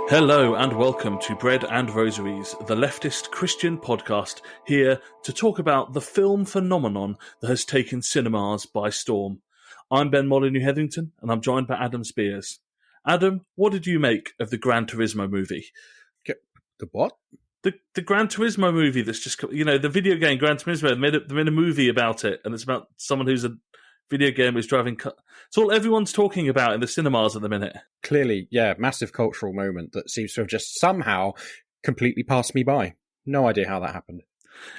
Hello and welcome to Bread and Rosaries, the leftist Christian podcast, here to talk about the film phenomenon that has taken cinemas by storm. I'm Ben Molyneux Hetherington, and I'm joined by Adam Spears. Adam, what did you make of the Gran Turismo movie? The what? The Gran Turismo movie that's just, the video game Gran Turismo, they made a movie about it, and it's about someone who's a video game who's driving... It's all everyone's talking about in the cinemas at the minute. Clearly, yeah, massive cultural moment that seems to have just somehow completely passed me by. No idea how that happened.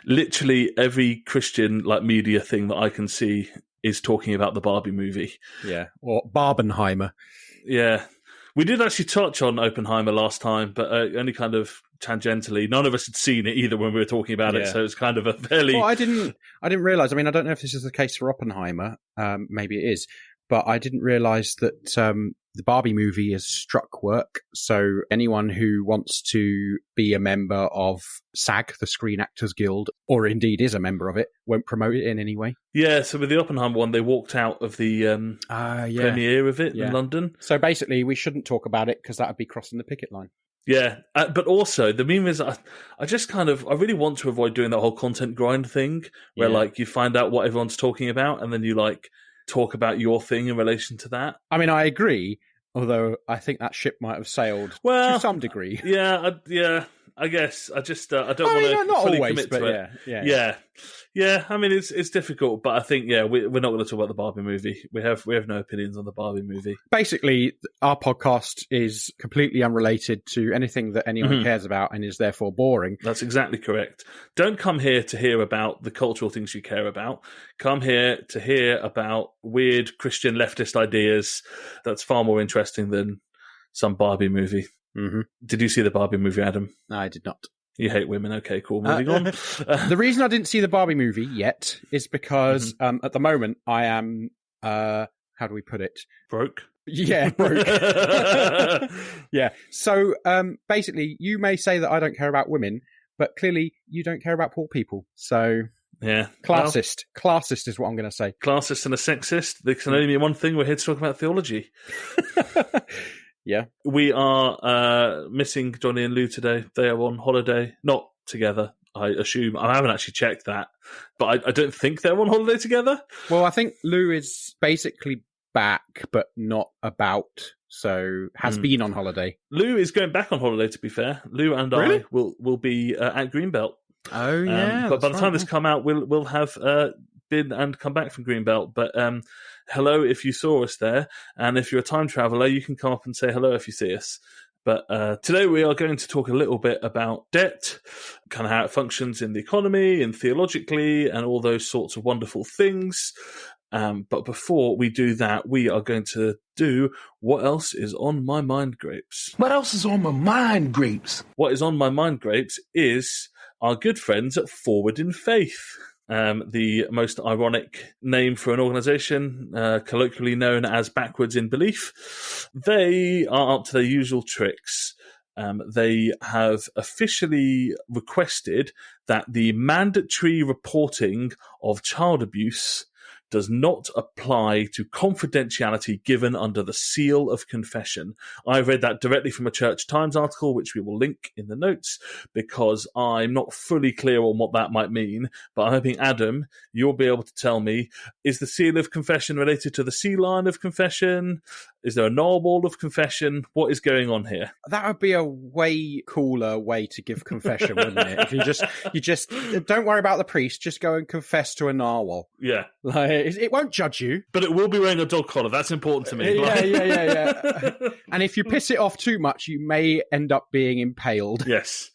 Literally every Christian media thing that I can see is talking about the Barbie movie. Yeah, or Barbenheimer. Yeah. We did actually touch on Oppenheimer last time, but only kind of tangentially. None of us had seen it either when we were talking about it, so it's kind of a fairly... Well, I didn't realise. I mean, I don't know if this is the case for Oppenheimer. Maybe it is. But I didn't realise that the Barbie movie has struck work. So anyone who wants to be a member of SAG, the Screen Actors Guild, or indeed is a member of it, won't promote it in any way. Yeah, so with the Oppenheimer one, they walked out of the premiere of it in London. So basically, we shouldn't talk about it because that would be crossing the picket line. Yeah, but also the meme is I really want to avoid doing that whole content grind thing where you find out what everyone's talking about and then you talk about your thing in relation to that. I mean, I agree, although I think that ship might have sailed to some degree. Yeah, I guess. I just I don't want to fully commit to it. Yeah. I mean, it's difficult, but I think we're not going to talk about the Barbie movie. We have no opinions on the Barbie movie. Basically, our podcast is completely unrelated to anything that anyone cares about and is therefore boring. That's exactly correct. Don't come here to hear about the cultural things you care about. Come here to hear about weird Christian leftist ideas. That's far more interesting than some Barbie movie. Mm-hmm. Did you see the Barbie movie, Adam? No, I did not. You hate women. Okay, cool. Moving on. The reason I didn't see the Barbie movie yet is because at the moment I am, how do we put it? Broke? Yeah, broke. Yeah. So basically, you may say that I don't care about women, but clearly you don't care about poor people. So yeah, classist. Classist is what I'm going to say. Classist and a sexist. There can only be one thing. We're here to talk about theology. Yeah. We are missing Johnny and Lou today. They are on holiday. Not together, I assume. I haven't actually checked that. But I don't think they're on holiday together. Well, I think Lou is basically back, but not about. So has been on holiday. Lou is going back on holiday, to be fair. Lou and I will be at Greenbelt. Oh, yeah. But by the time this come out, we'll have... been and come back from Greenbelt, but hello if you saw us there, and if you're a time traveller, you can come up and say hello if you see us. But today we are going to talk a little bit about debt, kind of how it functions in the economy and theologically and all those sorts of wonderful things. But before we do that, we are going to do What Else Is On My Mind, Grapes. What else is on my mind, Grapes? What is on my mind, Grapes, is our good friends at Forward in Faith. The most ironic name for an organisation, colloquially known as Backwards in Belief. They are up to their usual tricks. They have officially requested that the mandatory reporting of child abuse does not apply to confidentiality given under the seal of confession. I read that directly from a Church Times article, which we will link in the notes, because I'm not fully clear on what that might mean. But I'm hoping, Adam, you'll be able to tell me, is the seal of confession related to the sea lion of confession? Is there a narwhal of confession? What is going on here? That would be a way cooler way to give confession, wouldn't it? If you just don't worry about the priest, just go and confess to a narwhal. Yeah. It won't judge you. But it will be wearing a dog collar. That's important to me. Yeah. And if you piss it off too much, you may end up being impaled. Yes.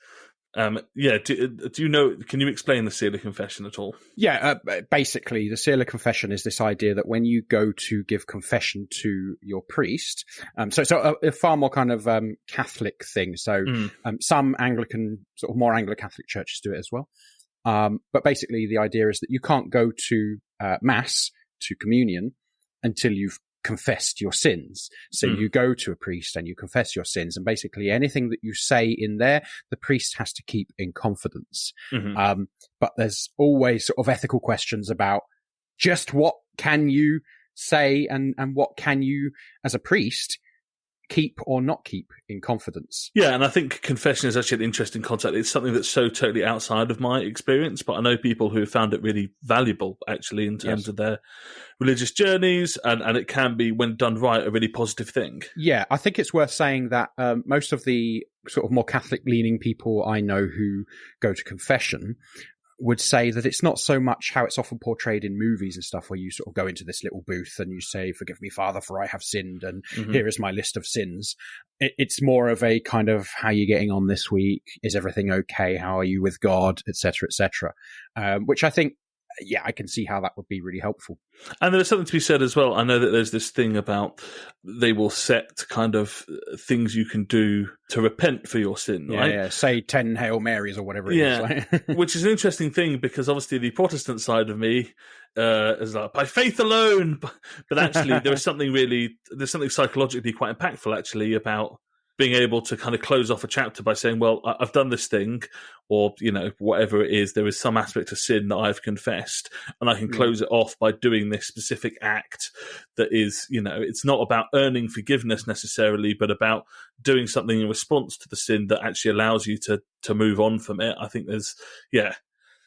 Do you know, can you explain the seal of confession at all? Yeah, basically, the seal of confession is this idea that when you go to give confession to your priest, so a far more kind of Catholic thing. So some Anglican, sort of more Anglo-Catholic churches do it as well. But basically, the idea is that you can't go to Mass, to communion, until you've confessed your sins. So you go to a priest and you confess your sins, and basically anything that you say in there, the priest has to keep in confidence. But there's always sort of ethical questions about just what can you say and what can you, as a priest, keep or not keep in confidence. Yeah, and I think confession is actually an interesting concept. It's something that's so totally outside of my experience, but I know people who have found it really valuable, actually, in terms of their religious journeys, and it can be, when done right, a really positive thing. Yeah, I think it's worth saying that most of the sort of more Catholic-leaning people I know who go to confession would say that it's not so much how it's often portrayed in movies and stuff, where you sort of go into this little booth and you say, "Forgive me, Father, for I have sinned, and here is my list of sins." It's more of a kind of, how are you getting on this week? Is everything okay? How are you with God? Etc., etc. Which I think, yeah, I can see how that would be really helpful. And there's something to be said as well. I know that there's this thing about they will set kind of things you can do to repent for your sin, right? Yeah, say 10 Hail Marys or whatever it is. Which is an interesting thing, because obviously the Protestant side of me is like, by faith alone. But actually there's something psychologically quite impactful, actually, about being able to kind of close off a chapter by saying, well, I've done this thing, or, whatever it is, there is some aspect of sin that I've confessed, and I can close it off by doing this specific act that is, it's not about earning forgiveness necessarily, but about doing something in response to the sin that actually allows you to move on from it. I think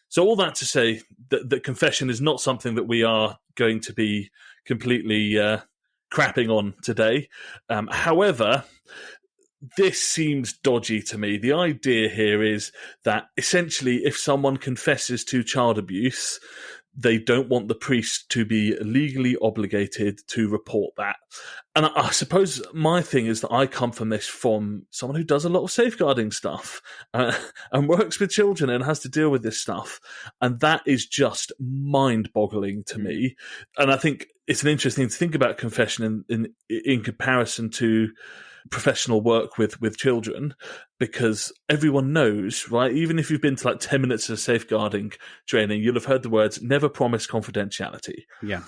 so all that to say that confession is not something that we are going to be completely crapping on today. However, this seems dodgy to me. The idea here is that essentially, if someone confesses to child abuse, they don't want the priest to be legally obligated to report that. And I suppose my thing is that I come from this from someone who does a lot of safeguarding stuff and works with children and has to deal with this stuff. And that is just mind-boggling to me. And I think it's an interesting thing to think about confession in comparison to professional work with children, because everyone knows, right? Even if you've been to like 10 minutes of safeguarding training, you'll have heard the words, never promise confidentiality. Yeah.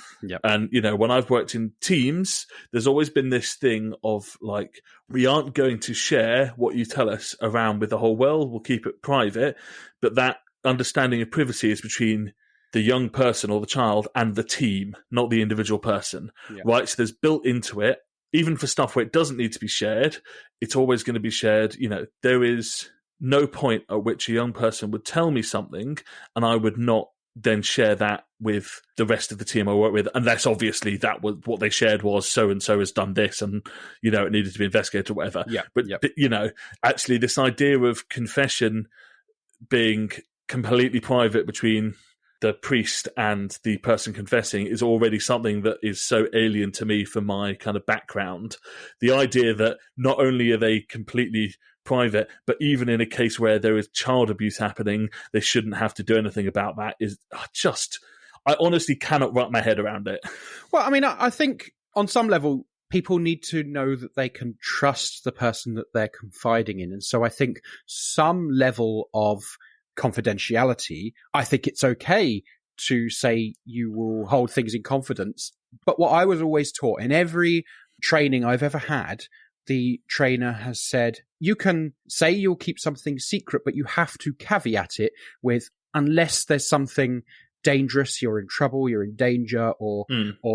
And, when I've worked in teams, there's always been this thing of like, we aren't going to share what you tell us around with the whole world. We'll keep it private. But that understanding of privacy is between the young person or the child and the team, not the individual person, right? So there's built into it, even for stuff where it doesn't need to be shared, it's always going to be shared. There is no point at which a young person would tell me something and I would not then share that with the rest of the team I work with, unless obviously that was what they shared was so-and-so has done this and, it needed to be investigated or whatever. But actually this idea of confession being completely private between the priest and the person confessing is already something that is so alien to me from my kind of background. The idea that not only are they completely private, but even in a case where there is child abuse happening, they shouldn't have to do anything about that is just, I honestly cannot wrap my head around it. Well, I mean, I think on some level, people need to know that they can trust the person that they're confiding in. And so I think some level of confidentiality, I think it's okay to say you will hold things in confidence. But what I was always taught in every training I've ever had, the trainer has said, you can say you'll keep something secret, but you have to caveat it with, unless there's something dangerous, you're in trouble, you're in danger, or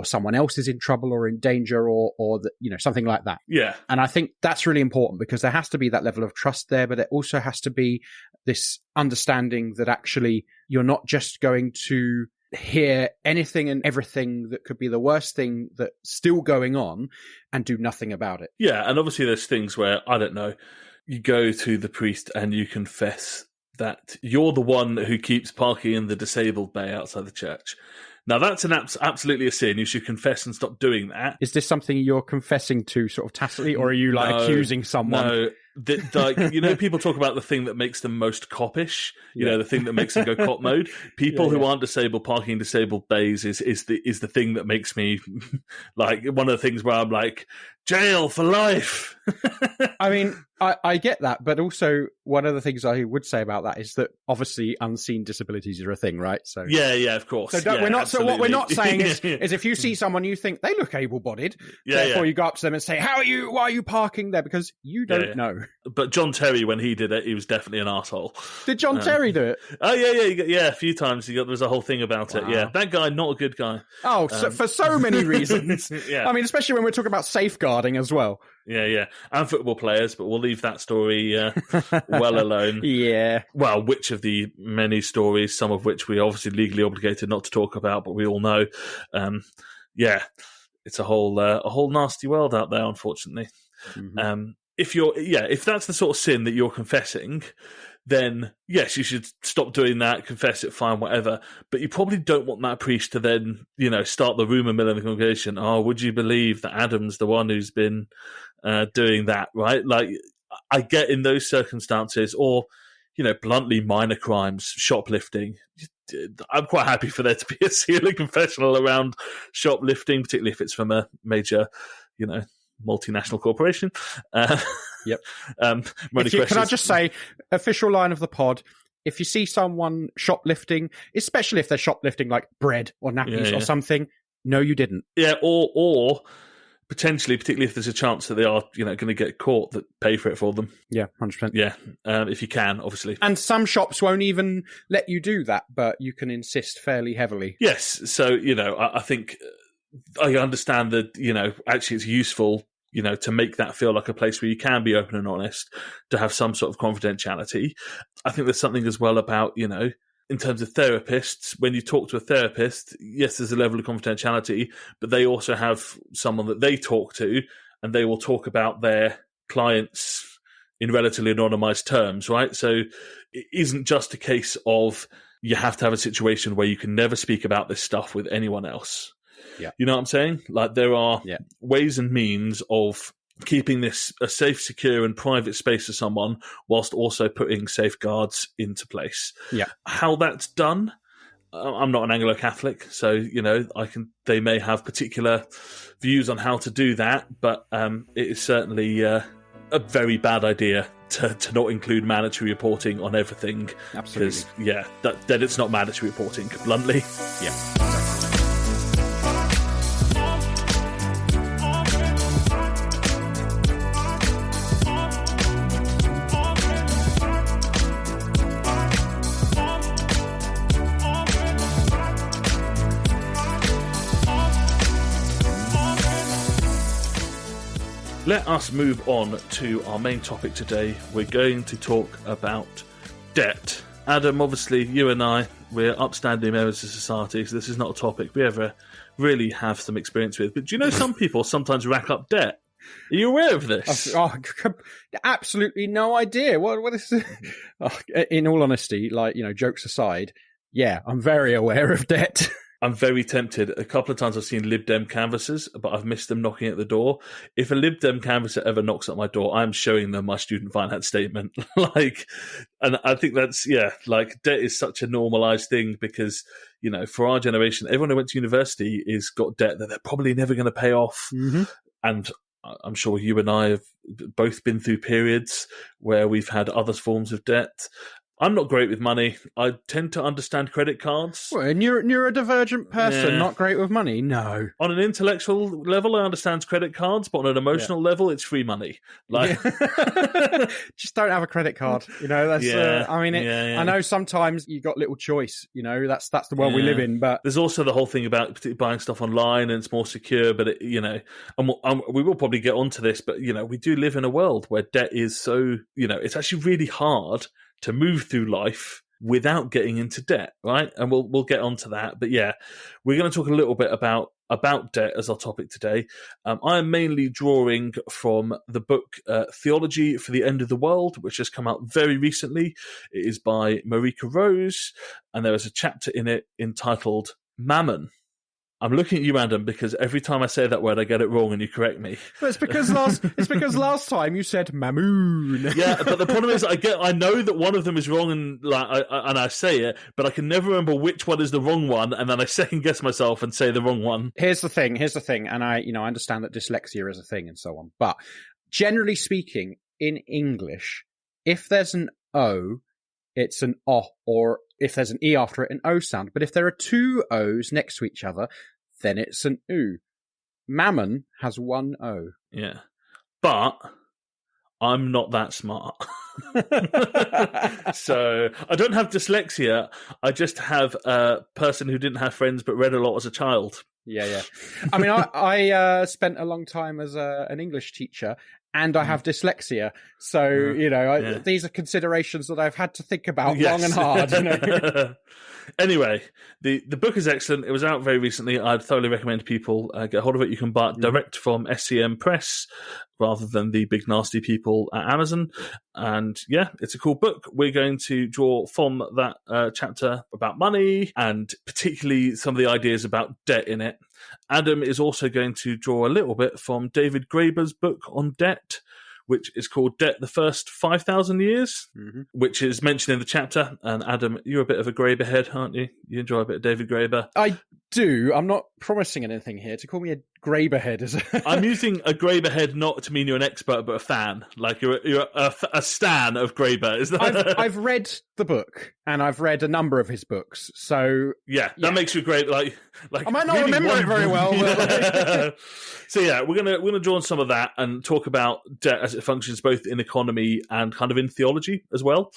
someone else is in trouble or in danger, or something like that. Yeah. And I think that's really important, because there has to be that level of trust there, but it also has to be this understanding that actually you're not just going to hear anything and everything that could be the worst thing that's still going on and do nothing about it. Yeah, and obviously there's things where, I don't know, you go to the priest and you confess that you're the one who keeps parking in the disabled bay outside the church. Now, that's absolutely a sin. You should confess and stop doing that. Is this something you're confessing to sort of tacitly, or are you accusing someone? No. People talk about the thing that makes them most coppish, the thing that makes them go cop mode. People who aren't disabled parking in disabled bays is the thing that makes me like, one of the things where I'm like, jail for life. I mean, I get that, but also one of the things I would say about that is that obviously unseen disabilities are a thing, right? So yeah, of course. So what we're not saying is if you see someone you think they look able-bodied, therefore you go up to them and say, why are you parking there? Because you don't know. But John Terry, when he did it, he was definitely an arsehole. Did John Terry do it? Oh, yeah, a few times. There was a whole thing about it, yeah. That guy, not a good guy. Oh, for so many reasons. Yeah. I mean, especially when we're talking about safeguarding as well. Yeah. And football players, but we'll leave that story well alone. Yeah. Well, which of the many stories, some of which we're obviously legally obligated not to talk about, but we all know. It's a whole nasty world out there, unfortunately. Mm-hmm. If that's the sort of sin that you're confessing, then yes, you should stop doing that, confess it, fine, whatever. But you probably don't want that priest to then, start the rumor mill in the congregation. Oh, would you believe that Adam's the one who's been doing that, right? Like, I get in those circumstances, or, bluntly minor crimes, shoplifting. I'm quite happy for there to be a sealing confessional around shoplifting, particularly if it's from a major, multinational corporation. Yep. Can I just say, official line of the pod, if you see someone shoplifting, especially if they're shoplifting like bread or nappies or something, no, you didn't. Yeah, or potentially, particularly if there's a chance that they are, going to get caught, that pay for it for them. Yeah, 100%. Yeah, if you can, obviously. And some shops won't even let you do that, but you can insist fairly heavily. Yes, so, I think I understand that, actually it's useful, to make that feel like a place where you can be open and honest, to have some sort of confidentiality. I think there's something as well about, in terms of therapists, when you talk to a therapist, yes, there's a level of confidentiality, but they also have someone that they talk to, and they will talk about their clients in relatively anonymized terms, right? So it isn't just a case of you have to have a situation where you can never speak about this stuff with anyone else. Yeah. You know what I'm saying? Like, there are ways and means of keeping this a safe, secure, and private space for someone, whilst also putting safeguards into place. Yeah. How that's done, I'm not an Anglo-Catholic, so they may have particular views on how to do that, but it is certainly a very bad idea to not include mandatory reporting on everything. Absolutely. Because that it's not mandatory reporting, bluntly. Yeah. Let us move on to our main topic today. We're going to talk about debt. Adam, obviously, you and I, we're upstanding members of society, so this is not a topic we ever really have some experience with. But do you know some people sometimes rack up debt? Are you aware of this? Absolutely no idea. What is it? In all honesty, jokes aside, yeah, I'm very aware of debt. I'm very tempted. A couple of times I've seen Lib Dem canvassers, but I've missed them knocking at the door. If a Lib Dem canvasser ever knocks at my door, I'm showing them my student finance statement. And I think that's, debt is such a normalized thing because, for our generation, everyone who went to university is got debt that they're probably never going to pay off. Mm-hmm. And I'm sure you and I have both been through periods where we've had other forms of debt. I'm not great with money. I tend to understand credit cards. Well, a neurodivergent person, not great with money? No. On an intellectual level, I understand credit cards, but on an emotional level, it's free money. Just don't have a credit card. That's. I know sometimes you got little choice. That's the world we live in. But there's also the whole thing about buying stuff online and it's more secure. But we will probably get onto this. But we do live in a world where debt is so. It's actually really hard to move through life without getting into debt, right? And we'll get onto that. But we're going to talk a little bit about debt as our topic today. I am mainly drawing from the book Theology for the End of the World, which has come out very recently. It is by Marika Rose, and there is a chapter in it entitled Mammon. I'm looking at you, Adam, because every time I say that word, I get it wrong, and you correct me. Well, it's because last time you said Mammon. Yeah, but the problem is, I know that one of them is wrong, and I say it, but I can never remember which one is the wrong one, and then I second guess myself and say the wrong one. Here's the thing, and I understand that dyslexia is a thing and so on, but generally speaking, in English, if there's an O, it's an O, or if there's an E after it, an O sound. But if there are two O's next to each other, then it's an U. Mammon has one O. Yeah. But I'm not that smart. So I don't have dyslexia. I just have a person who didn't have friends but read a lot as a child. Yeah. I mean, I spent a long time as an English teacher, and I have dyslexia. So, these are considerations that I've had to think about long and hard. Anyway, the book is excellent. It was out very recently. I'd thoroughly recommend people get hold of it. You can buy it direct from SCM Press rather than the big nasty people at Amazon. And yeah, it's a cool book. We're going to draw from that chapter about money and particularly some of the ideas about debt in it. Adam is also going to draw a little bit from David Graeber's book on debt, which is called Debt the First 5,000 Years, which is mentioned in the chapter. And Adam, you're a bit of a Graeber head, aren't you? You enjoy a bit of David Graeber. I do. I'm not promising anything here. To call me a Graeber head is... I'm using a Graeber head not to mean you're an expert, but a fan. Like you're a stan of Graeber. Is that... I've read the book, and I've read a number of his books. So yeah, that makes you great. Like I might not remember it very well. But So yeah, we're gonna draw on some of that and talk about debt as it functions both in economy and kind of in theology as well.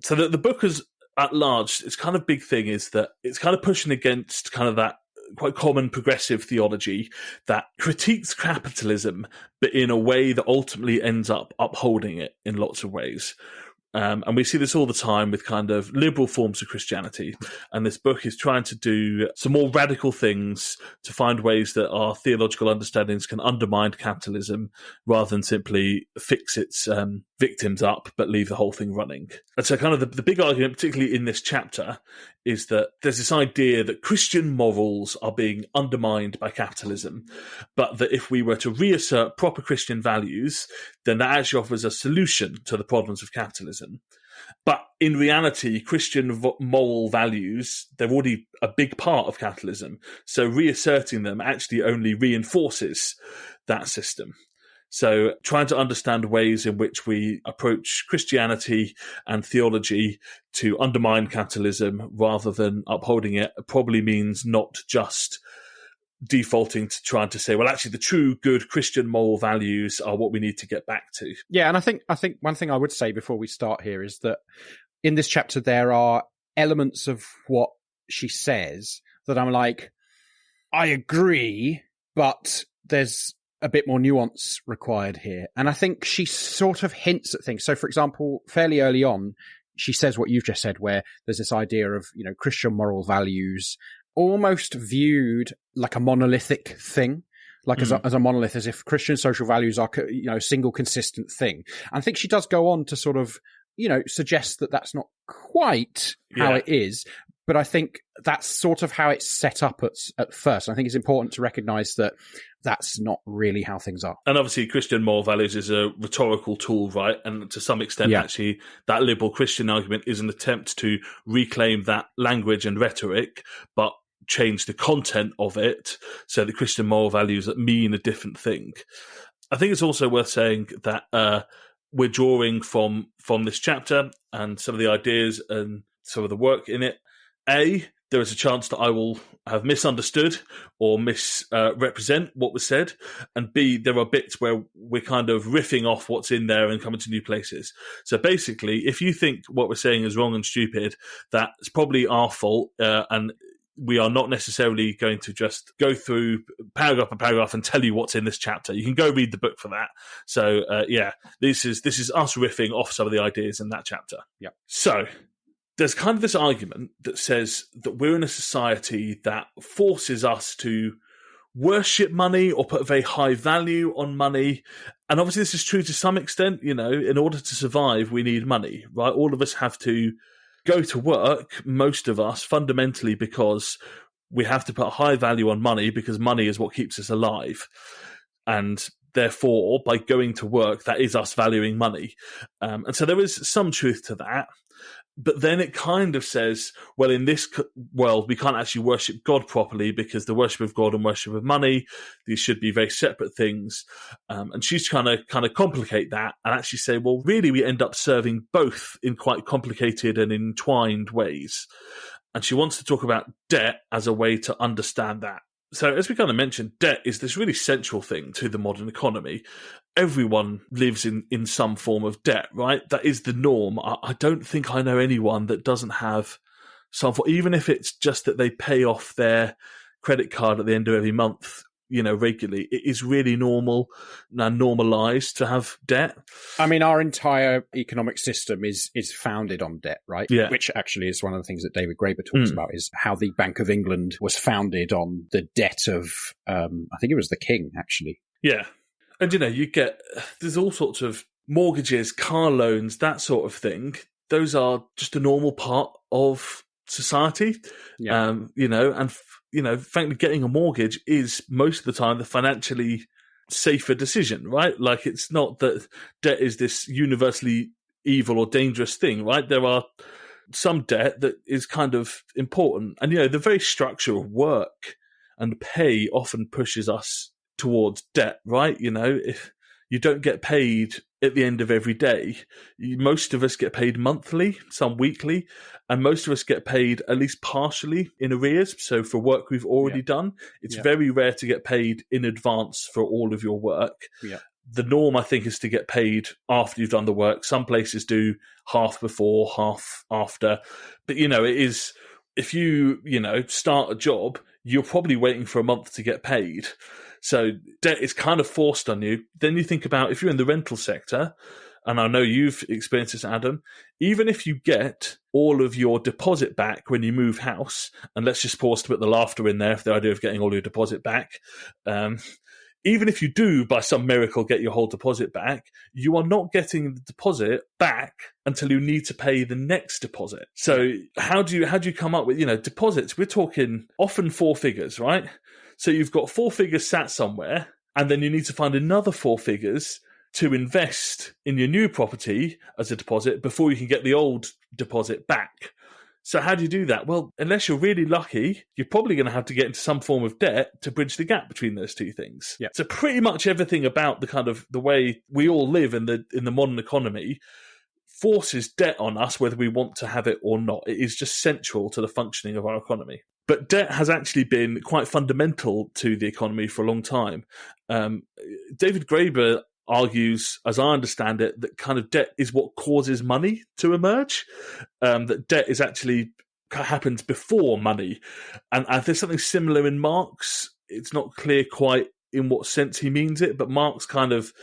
So the book is at large, its kind of big thing is that it's kind of pushing against kind of that quite common progressive theology that critiques capitalism, but in a way that ultimately ends up upholding it in lots of ways. And we see this all the time with kind of liberal forms of Christianity. And this book is trying to do some more radical things to find ways that our theological understandings can undermine capitalism rather than simply fix its victims up, but leave the whole thing running. And so kind of the big argument, particularly in this chapter, is that there's this idea that Christian morals are being undermined by capitalism, but that if we were to reassert proper Christian values, then that actually offers a solution to the problems of capitalism. But in reality, Christian moral values, they're already a big part of capitalism. So reasserting them actually only reinforces that system. So trying to understand ways in which we approach Christianity and theology to undermine capitalism rather than upholding it probably means not just defaulting to trying to say, well, actually the true good Christian moral values are what we need to get back to. Yeah, and I think one thing I would say before we start here is that in this chapter there are elements of what she says that I'm like, I agree, but there's a bit more nuance required here. And I think she sort of hints at things. So, for example, fairly early on, she says what you've just said, where there's this idea of, Christian moral values almost viewed like a monolithic thing, like as a monolith, as if Christian social values are, a single consistent thing. And I think she does go on to sort of, suggest that that's not quite how it is. But I think that's sort of how it's set up at first. I think it's important to recognize that that's not really how things are. And obviously Christian moral values is a rhetorical tool, right? And to some extent, actually, that liberal Christian argument is an attempt to reclaim that language and rhetoric, but change the content of it so that Christian moral values mean a different thing. I think it's also worth saying that we're drawing from this chapter and some of the ideas and some of the work in it. There is a chance that I will have misunderstood or misrepresent what was said. And B, there are bits where we're kind of riffing off what's in there and coming to new places. So basically, if you think what we're saying is wrong and stupid, that's probably our fault. And we are not necessarily going to just go through paragraph by paragraph and tell you what's in this chapter. You can go read the book for that. So, this is us riffing off some of the ideas in that chapter. Yeah. So there's kind of this argument that says that we're in a society that forces us to worship money or put a very high value on money. And obviously this is true to some extent. In order to survive, we need money, right? All of us have to go to work, most of us, fundamentally because we have to put a high value on money because money is what keeps us alive. And therefore, by going to work, that is us valuing money. And so there is some truth to that. But then it kind of says, well, in this world, we can't actually worship God properly because the worship of God and worship of money, these should be very separate things. And she's trying to kind of complicate that and actually say, well, really, we end up serving both in quite complicated and entwined ways. And she wants to talk about debt as a way to understand that. So as we kind of mentioned, debt is this really central thing to the modern economy. Everyone lives in some form of debt, right? That is the norm. I don't think I know anyone that doesn't have some form, even if it's just that they pay off their credit card at the end of every month, regularly. It is really normal and normalized to have debt. I mean, our entire economic system is founded on debt, right? Yeah. Which actually is one of the things that David Graeber talks about, is how the Bank of England was founded on the debt of, I think it was the king, actually. Yeah. And, there's all sorts of mortgages, car loans, that sort of thing. Those are just a normal part of society. Yeah. Frankly, getting a mortgage is most of the time the financially safer decision, right? Like, it's not that debt is this universally evil or dangerous thing, right? There are some debt that is kind of important. And, the very structure of work and pay often pushes us towards debt, right? If you don't get paid at the end of every day, most of us get paid monthly, some weekly, and most of us get paid at least partially in arrears. So for work we've already done, it's very rare to get paid in advance for all of your work. Yeah. The norm, I think, is to get paid after you've done the work. Some places do half before, half after. But, it is, if you, start a job, you're probably waiting for a month to get paid. So debt is kind of forced on you. Then you think about if you're in the rental sector, and I know you've experienced this, Adam, even if you get all of your deposit back when you move house, and let's just pause to put the laughter in there for the idea of getting all your deposit back, even if you do, by some miracle, get your whole deposit back, you are not getting the deposit back until you need to pay the next deposit. So how do you come up with, deposits? We're talking often 4 figures, right? So you've got 4 figures sat somewhere, and then you need to find another 4 figures to invest in your new property as a deposit before you can get the old deposit back. So how do you do that? Well, unless you're really lucky, you're probably going to have to get into some form of debt to bridge the gap between those two things. Yeah. So pretty much everything about the kind of the way we all live in the modern economy forces debt on us, whether we want to have it or not. It is just central to the functioning of our economy. But debt has actually been quite fundamental to the economy for a long time. David Graeber argues, as I understand it, that kind of debt is what causes money to emerge. That debt is actually happens before money. And there's something similar in Marx. It's not clear quite in what sense he means it, but Marx kind of,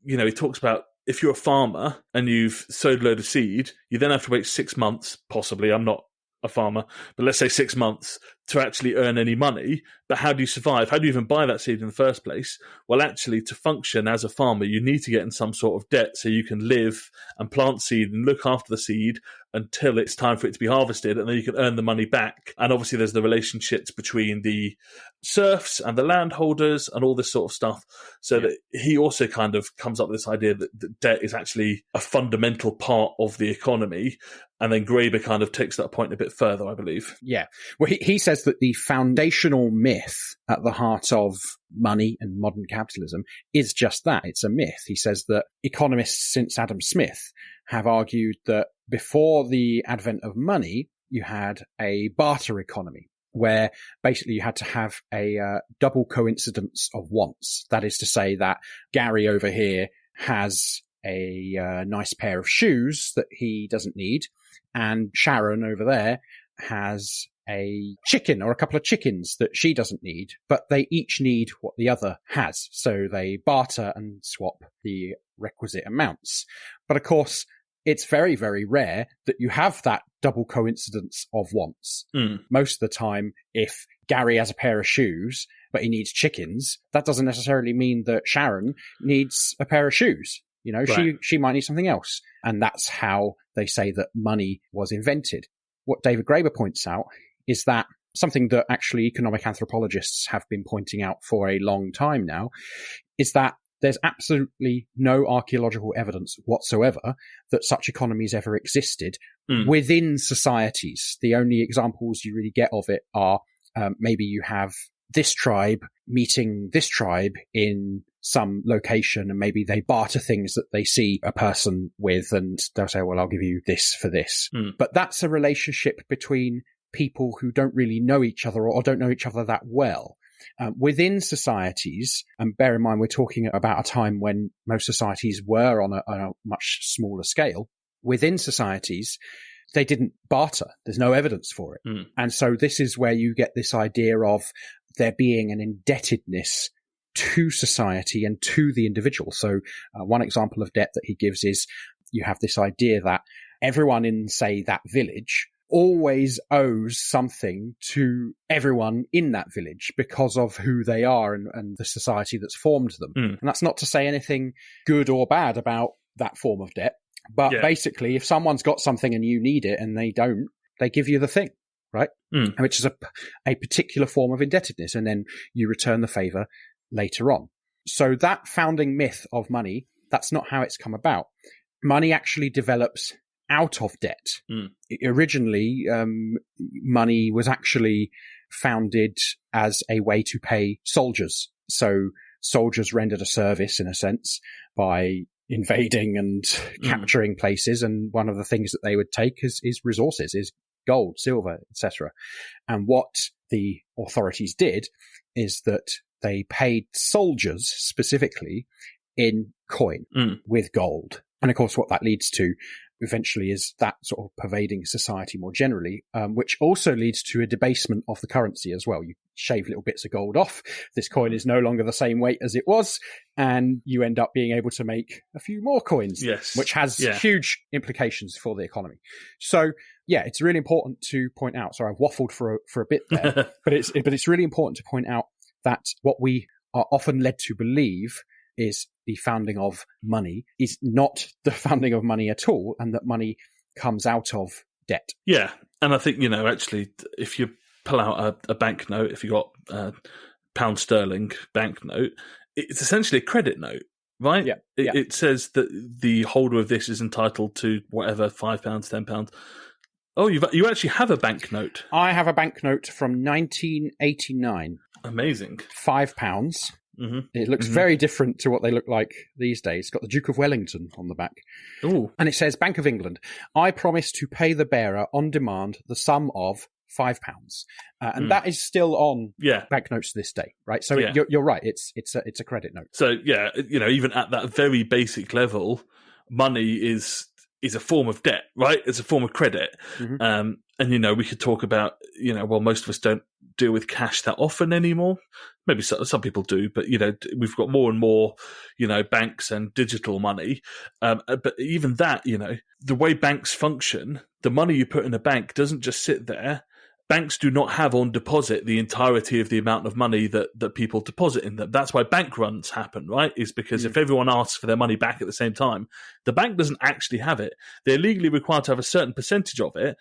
he talks about if you're a farmer and you've sowed a load of seed, you then have to wait 6 months, possibly. I'm not a farmer, but let's say 6 months to actually earn any money. But how do you survive? How do you even buy that seed in the first place? Well, actually, to function as a farmer, you need to get in some sort of debt so you can live and plant seed and look after the seed until it's time for it to be harvested, and then you can earn the money back. And obviously there's the relationships between the serfs and the landholders and all this sort of stuff. So that he also kind of comes up with this idea that debt is actually a fundamental part of the economy. And then Graeber kind of takes that point a bit further, I believe. Yeah. Well, he says that the foundational myth at the heart of money and modern capitalism is just that. It's a myth. He says that economists since Adam Smith have argued that before the advent of money, you had a barter economy where basically you had to have a double coincidence of wants. That is to say that Gary over here has a nice pair of shoes that he doesn't need, and Sharon over there has a chicken or a couple of chickens that she doesn't need, but they each need what the other has. So they barter and swap the requisite amounts. But of course, it's very, very rare that you have that double coincidence of wants. Most of the time, if Gary has a pair of shoes, but he needs chickens, that doesn't necessarily mean that Sharon needs a pair of shoes. Right. She might need something else. And that's how they say that money was invented. What David Graeber points out is that something that actually economic anthropologists have been pointing out for a long time now is that there's absolutely no archaeological evidence whatsoever that such economies ever existed within societies. The only examples you really get of it are maybe you have this tribe meeting this tribe in some location, and maybe they barter things that they see a person with, and they'll say, well, I'll give you this for this. But that's a relationship between people who don't really know each other or don't know each other that well. Within societies, and bear in mind we're talking about a time when most societies were on a much smaller scale, within societies, they didn't barter. There's no evidence for it. And so this is where you get this idea of there being an indebtedness to society and to the individual. So one example of debt that he gives is you have this idea that everyone in, say, that village always owes something to everyone in that village because of who they are and the society that's formed them. And that's not to say anything good or bad about that form of debt. But basically, if someone's got something and you need it and they don't, they give you the thing, right? Which is a particular form of indebtedness. And then you return the favor later on. So that founding myth of money, that's not how it's come about. Money actually develops out of debt. Originally, money was actually founded as a way to pay soldiers. So soldiers rendered a service, in a sense, by invading and capturing places. And one of the things that they would take is resources, is gold, silver, etc. And what the authorities did is that they paid soldiers specifically in coin with gold. And of course, what that leads to eventually is that sort of pervading society more generally, which also leads to a debasement of the currency as well. You shave little bits of gold off. This coin is no longer the same weight as it was, and you end up being able to make a few more coins, which has huge implications for the economy. So, yeah, it's really important to point out. Sorry, I've waffled for a bit there, but it's really important to point out that what we are often led to believe is the founding of money is not the founding of money at all, and that money comes out of debt. Yeah, and I think, actually, if you pull out a banknote, if you got a pound sterling banknote, it's essentially a credit note, right? Yeah. It says that the holder of this is entitled to whatever, £5, £10. Oh, you actually have a banknote. I have a banknote from 1989. Amazing. £5. It looks very different to what they look like these days. It's got the Duke of Wellington on the back. Ooh. And it says, Bank of England, I promise to pay the bearer on demand the sum of £5. And that is still on banknotes to this day, right? So you're right. It's a credit note. So, yeah, even at that very basic level, money is a form of debt, right? It's a form of credit. And, we could talk about, most of us don't deal with cash that often anymore. Maybe some people do, but, we've got more and more, banks and digital money. But even that, the way banks function, the money you put in a bank doesn't just sit there. Banks do not have on deposit the entirety of the amount of money that people deposit in them. That's why bank runs happen, right? Is because if everyone asks for their money back at the same time, the bank doesn't actually have it. They're legally required to have a certain percentage of it.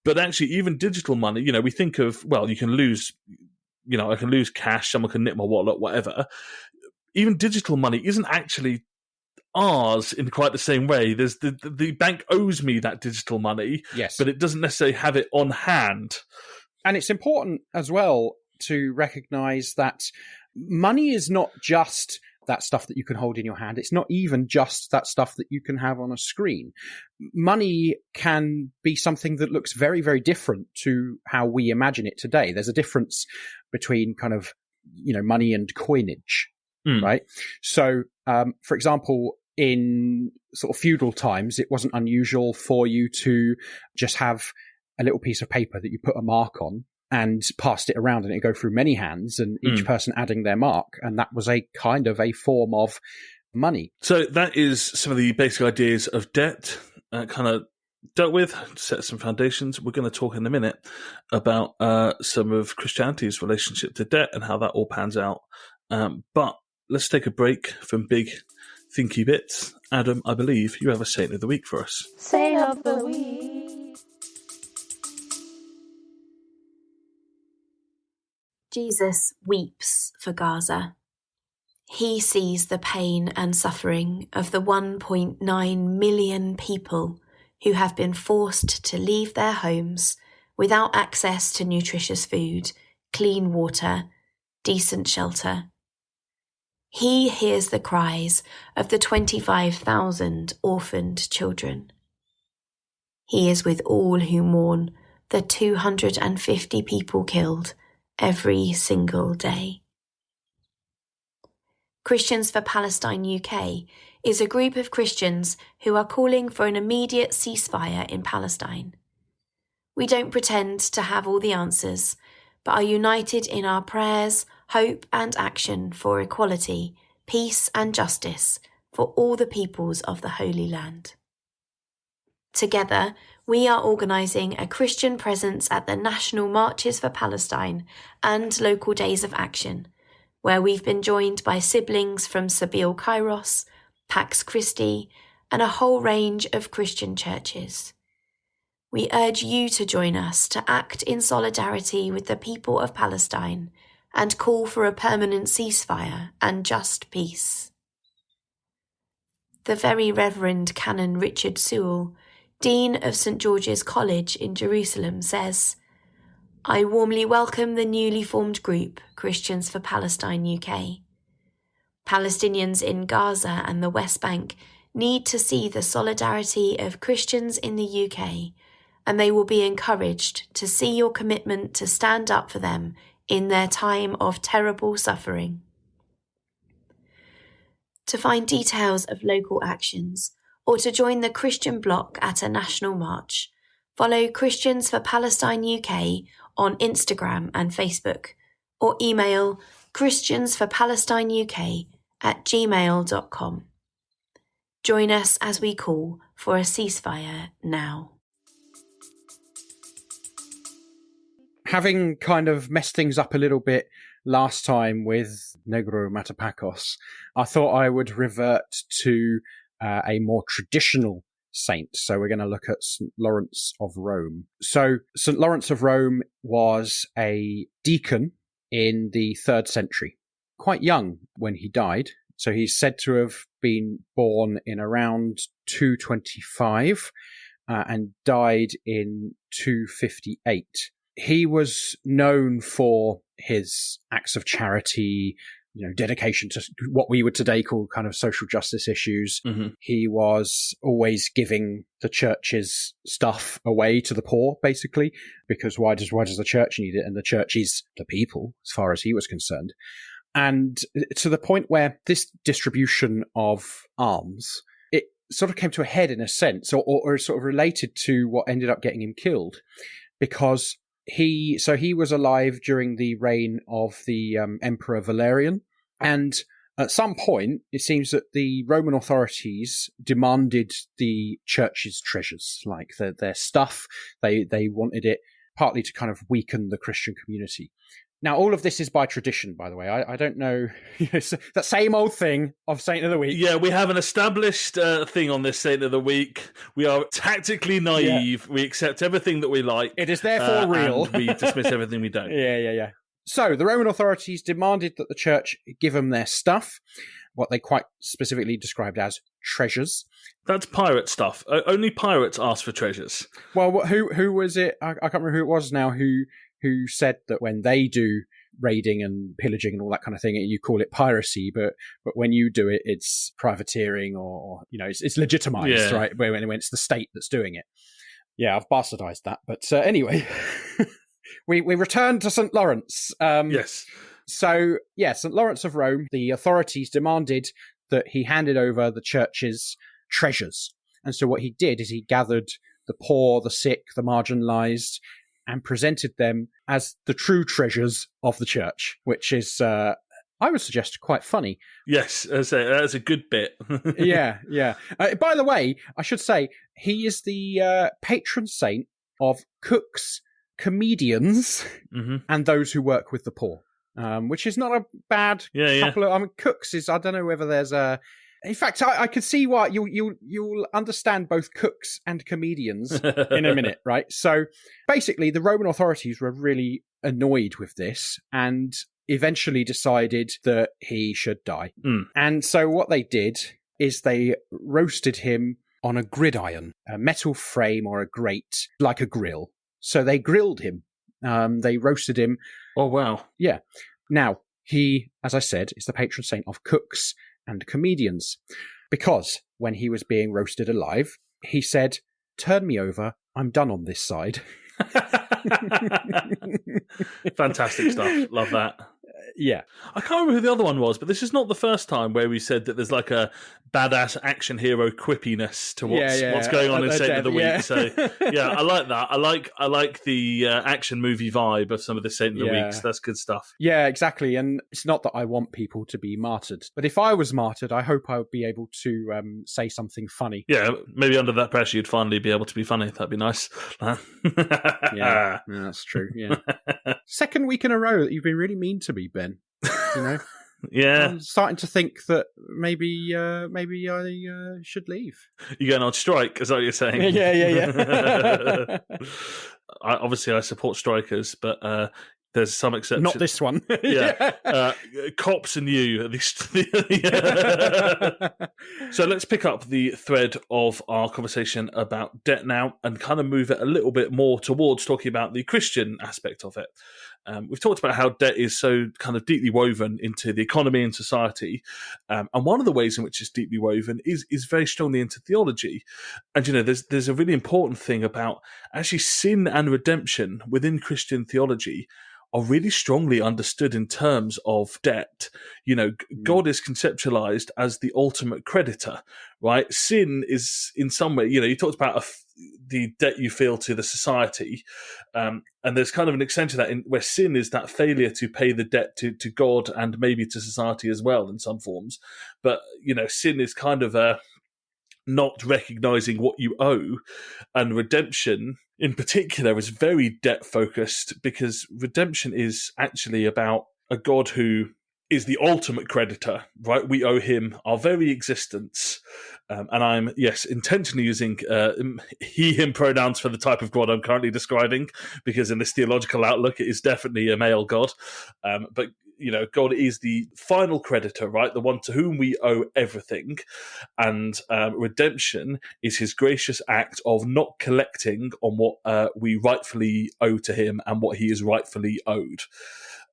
But actually, even digital money, we think of, you can lose, I can lose cash, someone can nick my wallet, whatever. Even digital money isn't actually ours in quite the same way. There's the bank owes me that digital money, but it doesn't necessarily have it on hand. And it's important as well to recognize that money is not just that stuff that you can hold in your hand. It's not even just that stuff that you can have on a screen. Money can be something that looks very, very different to how we imagine it today. There's a difference between kind of, money and coinage, right? So, for example, in sort of feudal times, it wasn't unusual for you to just have a little piece of paper that you put a mark on and passed it around, and it go through many hands, and each person adding their mark. And that was a kind of a form of money. So that is some of the basic ideas of debt, kind of dealt with, set some foundations. We're going to talk in a minute about some of Christianity's relationship to debt and how that all pans out. But let's take a break from big thinky bits. Adam, I believe you have a Saint of the Week for us. Saint of the Week. Jesus weeps for Gaza. He sees the pain and suffering of the 1.9 million people who have been forced to leave their homes without access to nutritious food, clean water, decent shelter. He hears the cries of the 25,000 orphaned children. He is with all who mourn the 250 people killed every single day. Christians for Palestine UK is a group of Christians who are calling for an immediate ceasefire in Palestine. We don't pretend to have all the answers, but are united in our prayers, hope and action for equality, peace and justice for all the peoples of the Holy Land. Together, we are organising a Christian presence at the National Marches for Palestine and local days of action, where we've been joined by siblings from Sabeel Kairos, Pax Christi, and a whole range of Christian churches. We urge you to join us to act in solidarity with the people of Palestine and call for a permanent ceasefire and just peace. The Very Reverend Canon Richard Sewell, Dean of St George's College in Jerusalem, says, "I warmly welcome the newly formed group, Christians for Palestine UK. Palestinians in Gaza and the West Bank need to see the solidarity of Christians in the UK, and they will be encouraged to see your commitment to stand up for them in their time of terrible suffering." To find details of local actions or to join the Christian bloc at a national march, follow Christians for Palestine UK on Instagram and Facebook, or email christiansforpalestineuk@gmail.com. Join us as we call for a ceasefire now. Having kind of messed things up a little bit last time with Negro Matapakos, I thought I would revert to a more traditional saint. So we're going to look at St. Lawrence of Rome. So St. Lawrence of Rome was a deacon in the 3rd century, quite young when he died. So he's said to have been born in around 225 and died in 258. He was known for his acts of charity, dedication to what we would today call kind of social justice issues. Mm-hmm. He was always giving the church's stuff away to the poor, basically, because why does the church need it? And the church is the people, as far as he was concerned. And to the point where this distribution of alms, it sort of came to a head in a sense, or sort of related to what ended up getting him killed, because he was alive during the reign of the Emperor Valerian, and at some point it seems that the Roman authorities demanded the church's treasures, like their stuff. They wanted it partly to kind of weaken the Christian community. Now, all of this is by tradition, by the way. I don't know. That same old thing of Saint of the Week. Yeah, we have an established thing on this Saint of the Week. We are tactically naive. Yeah. We accept everything that we like. It is therefore real. And we dismiss everything we don't. Yeah. So the Roman authorities demanded that the church give them their stuff, what they quite specifically described as treasures. That's pirate stuff. Only pirates ask for treasures. Well, who was it? I can't remember who it was now who said that when they do raiding and pillaging and all that kind of thing, you call it piracy, but when you do it, it's privateering or it's legitimized, right? When it's the state that's doing it. Yeah, I've bastardized that. But anyway, we return to St. Lawrence. Yes. So, St. Lawrence of Rome, the authorities demanded that he handed over the church's treasures. And so what he did is he gathered the poor, the sick, the marginalized, and presented them as the true treasures of the church, which is, I would suggest, quite funny. Yes, that's a good bit. Yeah. By the way, I should say, he is the patron saint of cooks, comedians, and those who work with the poor, which is not a bad couple of... I mean, cooks is... I don't know whether there's a... In fact, I could see why you'll understand both cooks and comedians in a minute, right? So basically, the Roman authorities were really annoyed with this and eventually decided that he should die. And so what they did is they roasted him on a gridiron, a metal frame or a grate, like a grill. So they grilled him. They roasted him. Oh, wow. Yeah. Now, he, as I said, is the patron saint of cooks and comedians, because when he was being roasted alive, he said, "Turn me over, I'm done on this side." Fantastic stuff. Love that. Yeah. I can't remember who the other one was, but this is not the first time where we said that there's like a badass action hero quippiness to what's going on in Saint of the Week. Yeah. So yeah, I like that. I like the action movie vibe of some of the Saint of the Weeks. That's good stuff. Yeah, exactly. And it's not that I want people to be martyred, but if I was martyred, I hope I would be able to say something funny. Yeah, maybe under that pressure you'd finally be able to be funny. That'd be nice. Yeah, that's true. Yeah. Second week in a row that you've been really mean to me, Ben. You know? Yeah. I'm starting to think that maybe I should leave. You're going on strike, is that what you're saying? Yeah. Obviously, I support strikers, but there's some exceptions. Not this one. Yeah. Cops and you, at least. So let's pick up the thread of our conversation about debt now and kind of move it a little bit more towards talking about the Christian aspect of it. We've talked about how debt is so kind of deeply woven into the economy and society. And one of the ways in which it's deeply woven is very strongly into theology. And, you know, there's a really important thing about actually sin and redemption within Christian theology are really strongly understood in terms of debt. You know, God is conceptualized as the ultimate creditor, right? Sin is in some way, you know, you talked about the debt you feel to the society. And there's kind of an extension of that where sin is that failure to pay the debt to God and maybe to society as well in some forms. But, you know, sin is kind of not recognizing what you owe, and redemption in particular is very debt focused, because redemption is actually about a God who is the ultimate creditor, right? We owe him our very existence. And I'm, yes, intentionally using he, him pronouns for the type of God I'm currently describing, because in this theological outlook, it is definitely a male God. But, you know, God is the final creditor, right? The one to whom we owe everything. And redemption is his gracious act of not collecting on what we rightfully owe to him and what he is rightfully owed.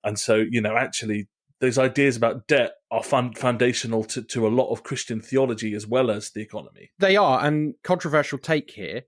And so, you know, actually, those ideas about debt are foundational to a lot of Christian theology as well as the economy. They are, and controversial take here.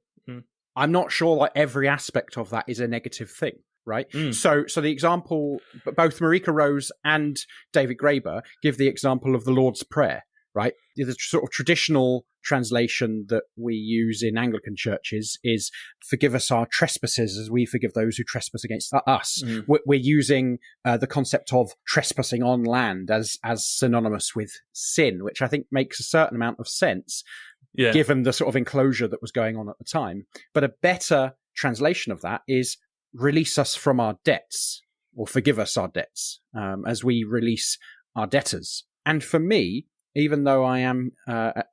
I'm not sure like every aspect of that is a negative thing, right? So the example, both Marika Rose and David Graeber give the example of the Lord's Prayer, right? The sort of traditional translation that we use in Anglican churches is "forgive us our trespasses as we forgive those who trespass against us." We're using the concept of trespassing on land as synonymous with sin, which I think makes a certain amount of sense, given the sort of enclosure that was going on at the time. But a better translation of that is "release us from our debts," or "forgive us our debts as we release our debtors." And for me, even though I am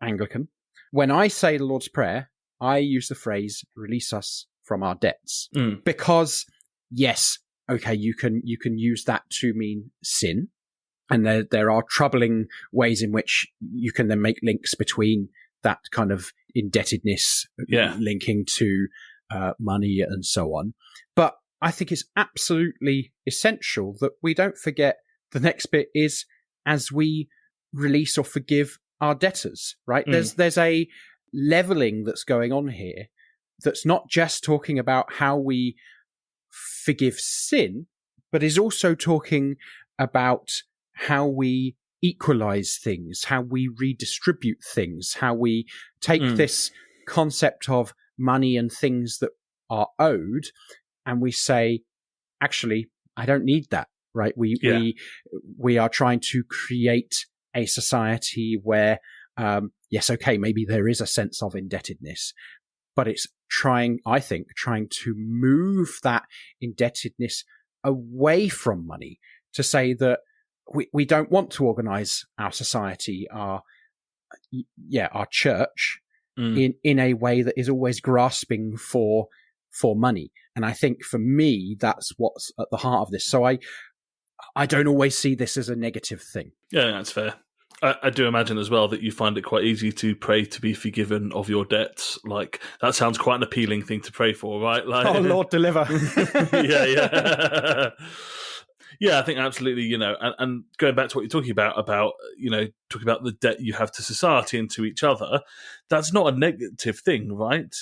Anglican, when I say the Lord's Prayer, I use the phrase "release us from our debts," because yes, okay, you can use that to mean sin, and there are troubling ways in which you can then make links between that kind of indebtedness linking to money and so on. But I think it's absolutely essential that we don't forget the next bit is as we release or forgive our debtors, right? There's a leveling that's going on here that's not just talking about how we forgive sin, but is also talking about how we equalize things, how we redistribute things, how we take this concept of money and things that are owed and we say, actually, I don't need that, right? We are trying to create a society where, yes, okay, maybe there is a sense of indebtedness, but it's trying to move that indebtedness away from money, to say that we don't want to organize our society, our church in a way that is always grasping for money. And I think for me, that's what's at the heart of this. So I don't always see this as a negative thing. Yeah, that's fair. I do imagine as well that you find it quite easy to pray to be forgiven of your debts. Like, that sounds quite an appealing thing to pray for, right? Like, oh, Lord, deliver. Yeah. Yeah, I think absolutely, and going back to what you're talking about, talking about the debt you have to society and to each other, that's not a negative thing, right?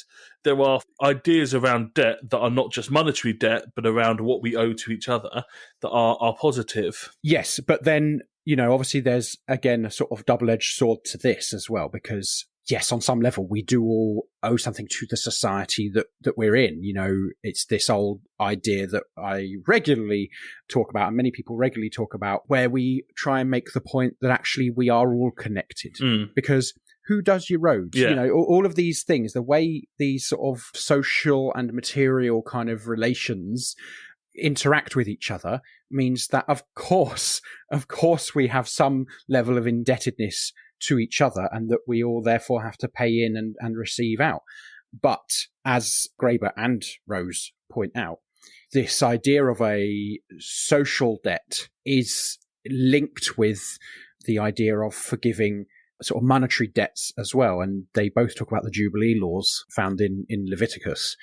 There are ideas around debt that are not just monetary debt, but around what we owe to each other that are positive. Yes, but then, obviously there's, again, a sort of double-edged sword to this as well, because yes, on some level, we do all owe something to the society that we're in. It's this old idea that I regularly talk about, and many people regularly talk about, where we try and make the point that actually we are all connected. Because who does your roads? Yeah. All of these things, the way these sort of social and material kind of relations interact with each other means that, of course, we have some level of indebtedness to each other, and that we all therefore have to pay in and receive out. But as Graeber and Rose point out, this idea of a social debt is linked with the idea of forgiving sort of monetary debts as well. And they both talk about the Jubilee laws found in Leviticus.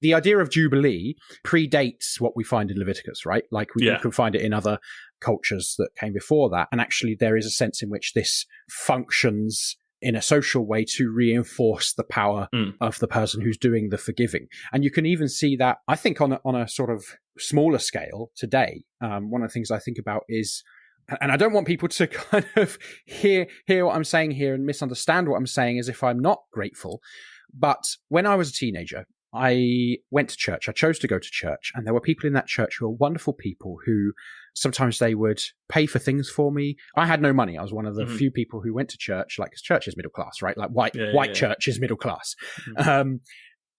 The idea of Jubilee predates what we find in Leviticus, right? Like we can find it in other cultures that came before that. And actually there is a sense in which this functions in a social way to reinforce the power of the person who's doing the forgiving. And you can even see that, I think, on a sort of smaller scale today. One of the things I think about is, and I don't want people to kind of hear what I'm saying here and misunderstand what I'm saying as if I'm not grateful. But when I was a teenager, I went to church. I chose to go to church, and there were people in that church who were wonderful people who sometimes they would pay for things for me. I had no money. I was one of the few people who went to church, like, 'cause church is middle class, right? Like white church is middle class.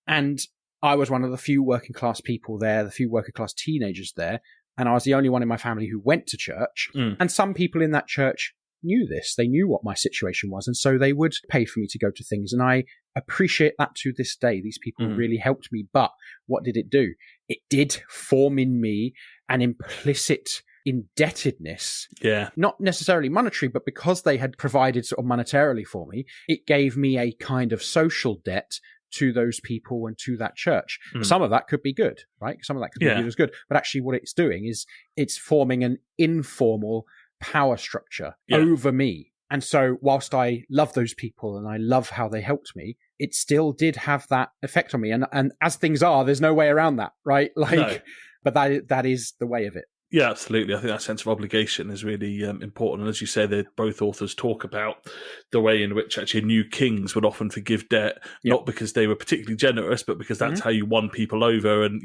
And I was one of the few working class people there, the few working class teenagers there. And I was the only one in my family who went to church. And some people in that church knew this. They knew what my situation was. And so they would pay for me to go to things. And I appreciate that to this day. These people really helped me. But what did it do? It did form in me an implicit indebtedness. Yeah. Not necessarily monetary, but because they had provided sort of monetarily for me, it gave me a kind of social debt to those people and to that church. Some of that could be good, right? Some of that could be viewed as good. But actually what it's doing is it's forming an informal power structure over me. And so whilst I love those people and I love how they helped me, it still did have that effect on me. And as things are, there's no way around that, right? But that is the way of it. Yeah, absolutely. I think that sense of obligation is really important. And as you say, both authors talk about the way in which actually new kings would often forgive debt, not because they were particularly generous, but because that's how you won people over and,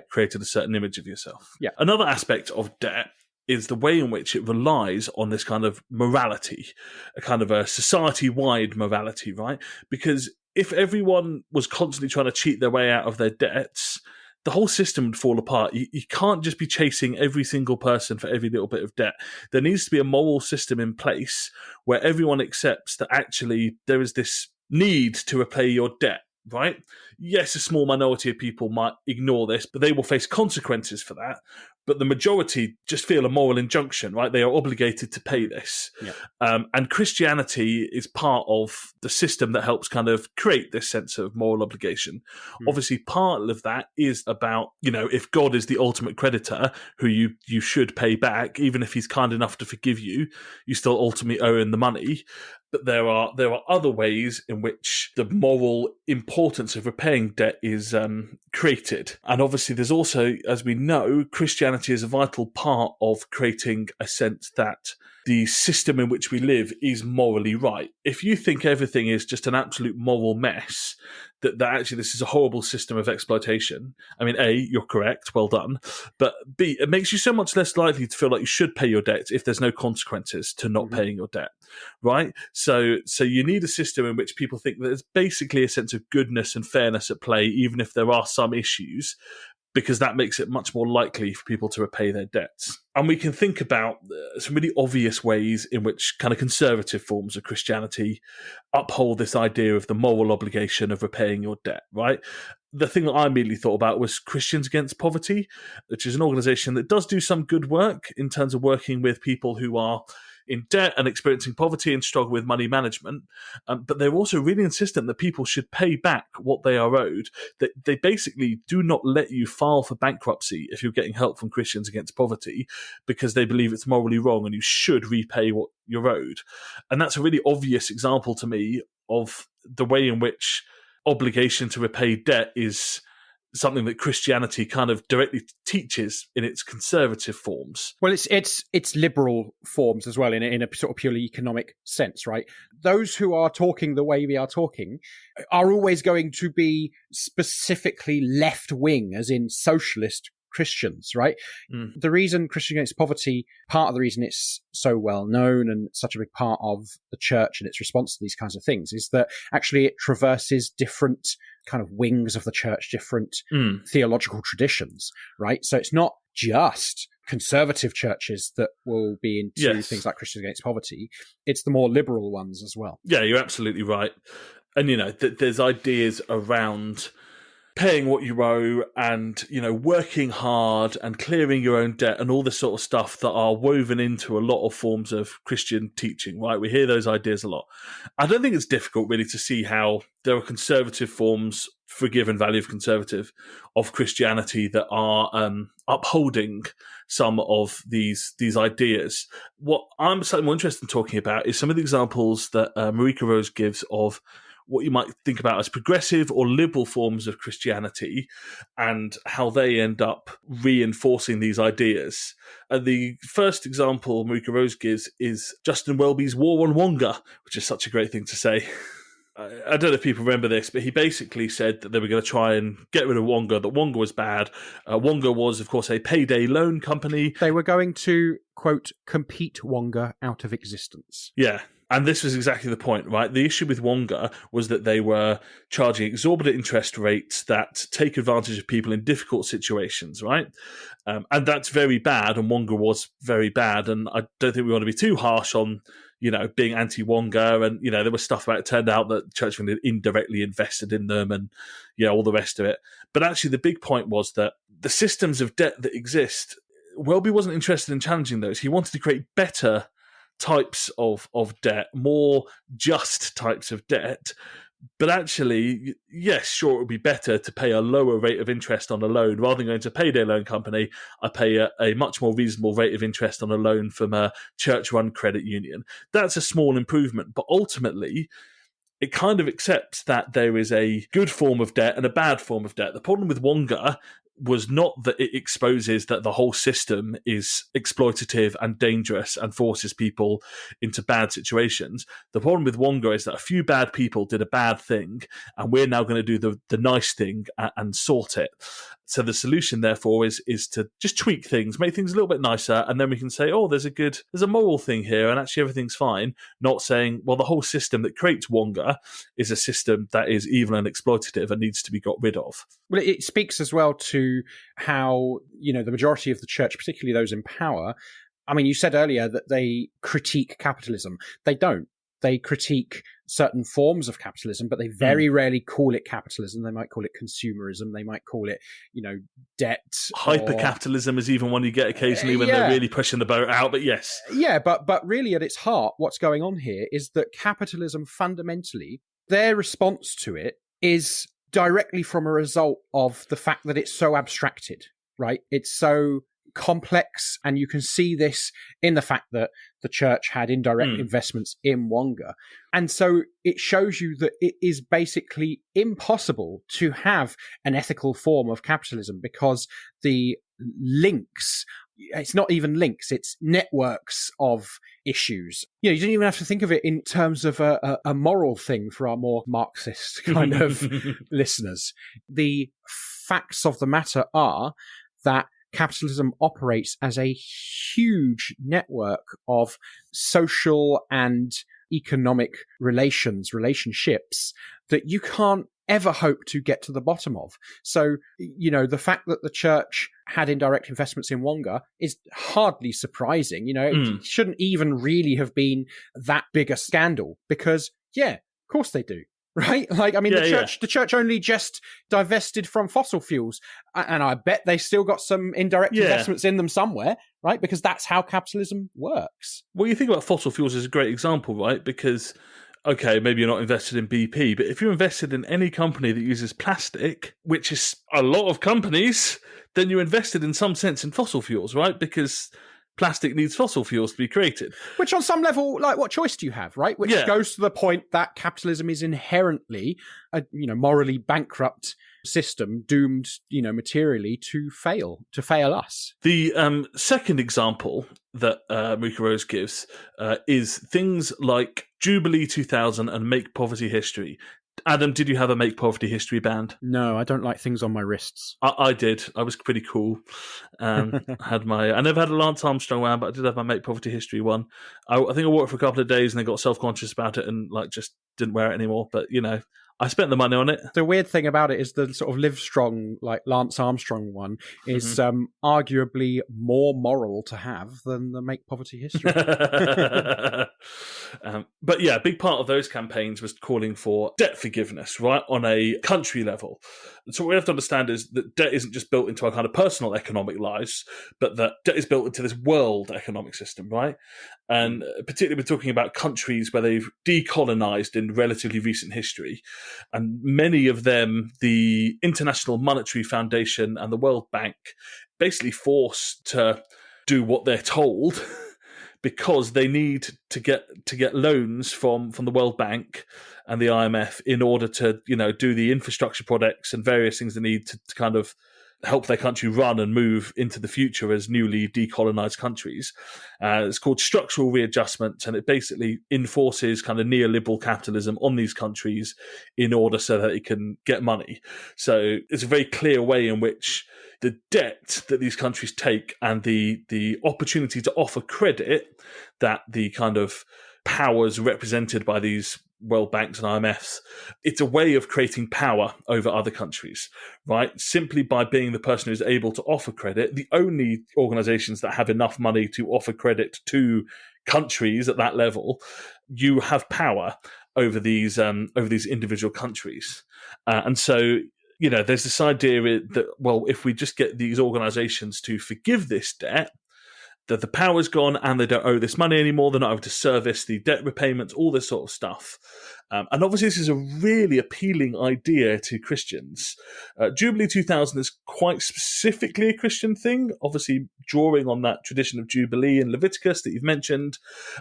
created a certain image of yourself. Yeah. Another aspect of debt is the way in which it relies on this kind of morality, a kind of a society-wide morality, right? Because if everyone was constantly trying to cheat their way out of their debts, the whole system would fall apart. You can't just be chasing every single person for every little bit of debt. There needs to be a moral system in place where everyone accepts that actually there is this need to repay your debt, right? Yes, a small minority of people might ignore this, but they will face consequences for that. But the majority just feel a moral injunction, right? They are obligated to pay this. Yeah. And Christianity is part of the system that helps kind of create this sense of moral obligation. Obviously, part of that is about, if God is the ultimate creditor who you should pay back, even if he's kind enough to forgive you, you still ultimately owe him the money. But there are other ways in which the moral importance of repaying debt is created. And obviously there's also, as we know, Christianity is a vital part of creating a sense that the system in which we live is morally right. If you think everything is just an absolute moral mess, that actually this is a horrible system of exploitation, I mean, A, you're correct, well done, but B, it makes you so much less likely to feel like you should pay your debt if there's no consequences to not paying your debt, right? So you need a system in which people think that there's basically a sense of goodness and fairness at play, even if there are some issues, because that makes it much more likely for people to repay their debts. And we can think about some really obvious ways in which kind of conservative forms of Christianity uphold this idea of the moral obligation of repaying your debt, right? The thing that I immediately thought about was Christians Against Poverty, which is an organisation that does do some good work in terms of working with people who are in debt and experiencing poverty and struggle with money management. But they're also really insistent that people should pay back what they are owed. They basically do not let you file for bankruptcy if you're getting help from Christians against poverty, because they believe it's morally wrong and you should repay what you're owed. And that's a really obvious example to me of the way in which obligation to repay debt is something that Christianity kind of directly teaches in its conservative forms. Well, it's liberal forms as well in a sort of purely economic sense, right? Those who are talking the way we are talking are always going to be specifically left wing, as in socialist Christians, right? The reason Christian Against Poverty, part of the reason it's so well known and such a big part of the church and its response to these kinds of things, is that actually it traverses different kind of wings of the church, different theological traditions, right? So it's not just conservative churches that will be into things like Christians Against Poverty. It's the more liberal ones as well. Yeah, you're absolutely right. And, there's ideas around paying what you owe and, working hard and clearing your own debt and all this sort of stuff that are woven into a lot of forms of Christian teaching, right? We hear those ideas a lot. I don't think it's difficult really to see how there are conservative forms, forgive and value of conservative, of Christianity that are upholding some of these ideas. What I'm slightly more interested in talking about is some of the examples that Marika Rose gives of what you might think about as progressive or liberal forms of Christianity and how they end up reinforcing these ideas. The first example Marika Rose gives is Justin Welby's War on Wonga, which is such a great thing to say. I don't know if people remember this, but he basically said that they were going to try and get rid of Wonga, that Wonga was bad. Wonga was, of course, a payday loan company. They were going to, quote, compete Wonga out of existence. Yeah. And this was exactly the point, right? The issue with Wonga was that they were charging exorbitant interest rates that take advantage of people in difficult situations, right? And that's very bad, and Wonga was very bad. And I don't think we want to be too harsh on, being anti-Wonga. And, there was stuff about it turned out that Church of England indirectly invested in them and, all the rest of it. But actually the big point was that the systems of debt that exist, Welby wasn't interested in challenging those. He wanted to create better types of debt, more just types of debt. But actually, yes, sure, it would be better to pay a lower rate of interest on a loan rather than going to a payday loan company. I pay a much more reasonable rate of interest on a loan from a church-run credit union. That's a small improvement, but ultimately, it kind of accepts that there is a good form of debt and a bad form of debt. The problem with Wonga was not that it exposes that the whole system is exploitative and dangerous and forces people into bad situations. The problem with Wonga is that a few bad people did a bad thing, and we're now going to do the nice thing and sort it. So the solution, therefore, is to just tweak things, make things a little bit nicer, and then we can say, oh, there's a moral thing here, and actually everything's fine. Not saying, well, the whole system that creates Wonga is a system that is evil and exploitative and needs to be got rid of. Well, it speaks as well to how, the majority of the church, particularly those in power, I mean, you said earlier that they critique capitalism. They don't. They critique certain forms of capitalism, but they very rarely call it capitalism. They might call it consumerism. They might call it, debt. Hyper-capitalism is even one you get occasionally when they're really pushing the boat out, but yes. Yeah, but really at its heart, what's going on here is that capitalism fundamentally, their response to it is directly from a result of the fact that it's so abstracted, right? It's so complex, and you can see this in the fact that the church had indirect investments in Wonga. And so it shows you that it is basically impossible to have an ethical form of capitalism because the links, it's not even links, it's networks of issues. You don't even have to think of it in terms of a moral thing for our more Marxist kind of listeners. The facts of the matter are that capitalism operates as a huge network of social and economic relationships that you can't ever hope to get to the bottom of. So, the fact that the church had indirect investments in Wonga is hardly surprising. It shouldn't even really have been that big a scandal because, of course they do. right? Like, I mean, the church only just divested from fossil fuels, and I bet they still got some indirect investments in them somewhere, right? Because that's how capitalism works. Well, you think about fossil fuels as a great example, right? Because, okay, maybe you're not invested in BP, but if you're invested in any company that uses plastic, which is a lot of companies, then you're invested in some sense in fossil fuels, right? Because plastic needs fossil fuels to be created. Which on some level, like, what choice do you have, right? Which goes to the point that capitalism is inherently a, morally bankrupt system doomed, materially to fail us. The second example that Marika Rose gives is things like Jubilee 2000 and Make Poverty History. Adam, did you have a Make Poverty History band? No, I don't like things on my wrists. I did. I was pretty cool. I never had a Lance Armstrong one, but I did have my Make Poverty History one. I think I wore it for a couple of days and then got self-conscious about it and just didn't wear it anymore. But, I spent the money on it. The weird thing about it is the sort of Live Strong, like Lance Armstrong one, is arguably more moral to have than the Make Poverty History. But yeah, a big part of those campaigns was calling for debt forgiveness, right, on a country level. So what we have to understand is that debt isn't just built into our kind of personal economic lives, but that debt is built into this world economic system, right? And particularly we're talking about countries where they've decolonized in relatively recent history. And many of them, the International Monetary Foundation and the World Bank, basically forced to do what they're told because they need to get loans from the World Bank and the IMF in order to do the infrastructure projects and various things they need to kind of help their country run and move into the future as newly decolonized countries. It's called structural readjustment, and it basically enforces kind of neoliberal capitalism on these countries in order so that it can get money. So it's a very clear way in which the debt that these countries take and the opportunity to offer credit that the kind of powers represented by these World Banks and IMFs, it's a way of creating power over other countries, right? Simply by being the person who's able to offer credit, the only organizations that have enough money to offer credit to countries at that level, you have power over these individual countries. And so, there's this idea that, well, if we just get these organizations to forgive this debt, that the power's gone and they don't owe this money anymore, they're not able to service the debt repayments, all this sort of stuff. And obviously this is a really appealing idea to Christians. Jubilee 2000 is quite specifically a Christian thing, obviously drawing on that tradition of Jubilee and Leviticus that you've mentioned.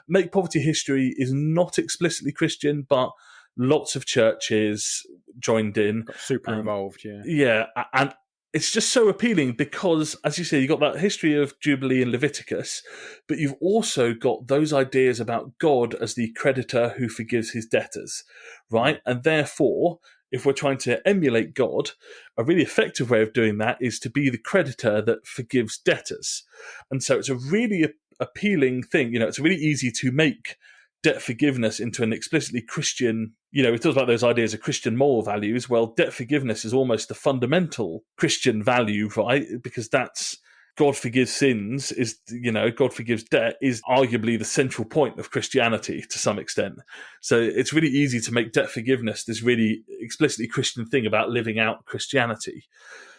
Make Poverty History is not explicitly Christian, but lots of churches joined in. Got super involved, yeah. Yeah, and it's just so appealing because, as you say, you've got that history of Jubilee and Leviticus, but you've also got those ideas about God as the creditor who forgives his debtors, right? And therefore, if we're trying to emulate God, a really effective way of doing that is to be the creditor that forgives debtors. And so it's a really appealing thing. It's really easy to make debt forgiveness into an explicitly Christian, we talk about those ideas of Christian moral values. Well, debt forgiveness is almost a fundamental Christian value, right? Because that's God forgives sins, God forgives debt is arguably the central point of Christianity to some extent. So it's really easy to make debt forgiveness this really explicitly Christian thing about living out Christianity.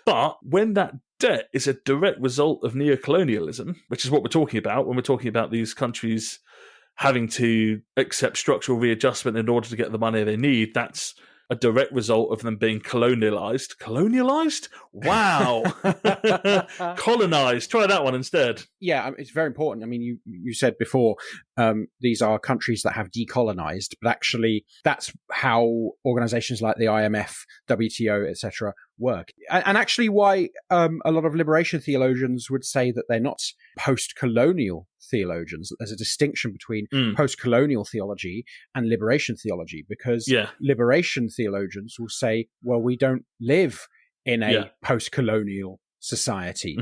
But when that debt is a direct result of neocolonialism, which is what we're talking about when we're talking about these countries having to accept structural readjustment in order to get the money they need, that's a direct result of them being colonialized. Colonialized? Wow. Colonized. Try that one instead. Yeah, it's very important. I mean, you said before, these are countries that have decolonized, but actually that's how organizations like the IMF, WTO, etc. work. And actually why a lot of liberation theologians would say that they're not post-colonial theologians. There's a distinction between post-colonial theology and liberation theology, because liberation theologians will say, well, we don't live in a post-colonial society.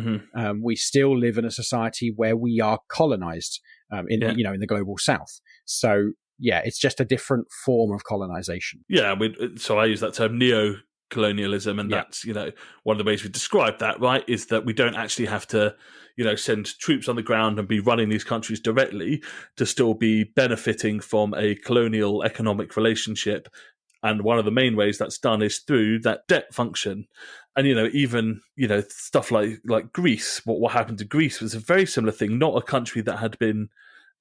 We still live in a society where we are colonized in the global south. So it's just a different form of colonization. So I use that term neo-colonialism, and that's one of the ways we describe that, right, is that we don't actually have to send troops on the ground and be running these countries directly to still be benefiting from a colonial economic relationship And one of the main ways that's done is through that debt function. And, even, stuff like Greece, what happened to Greece was a very similar thing, not a country that had been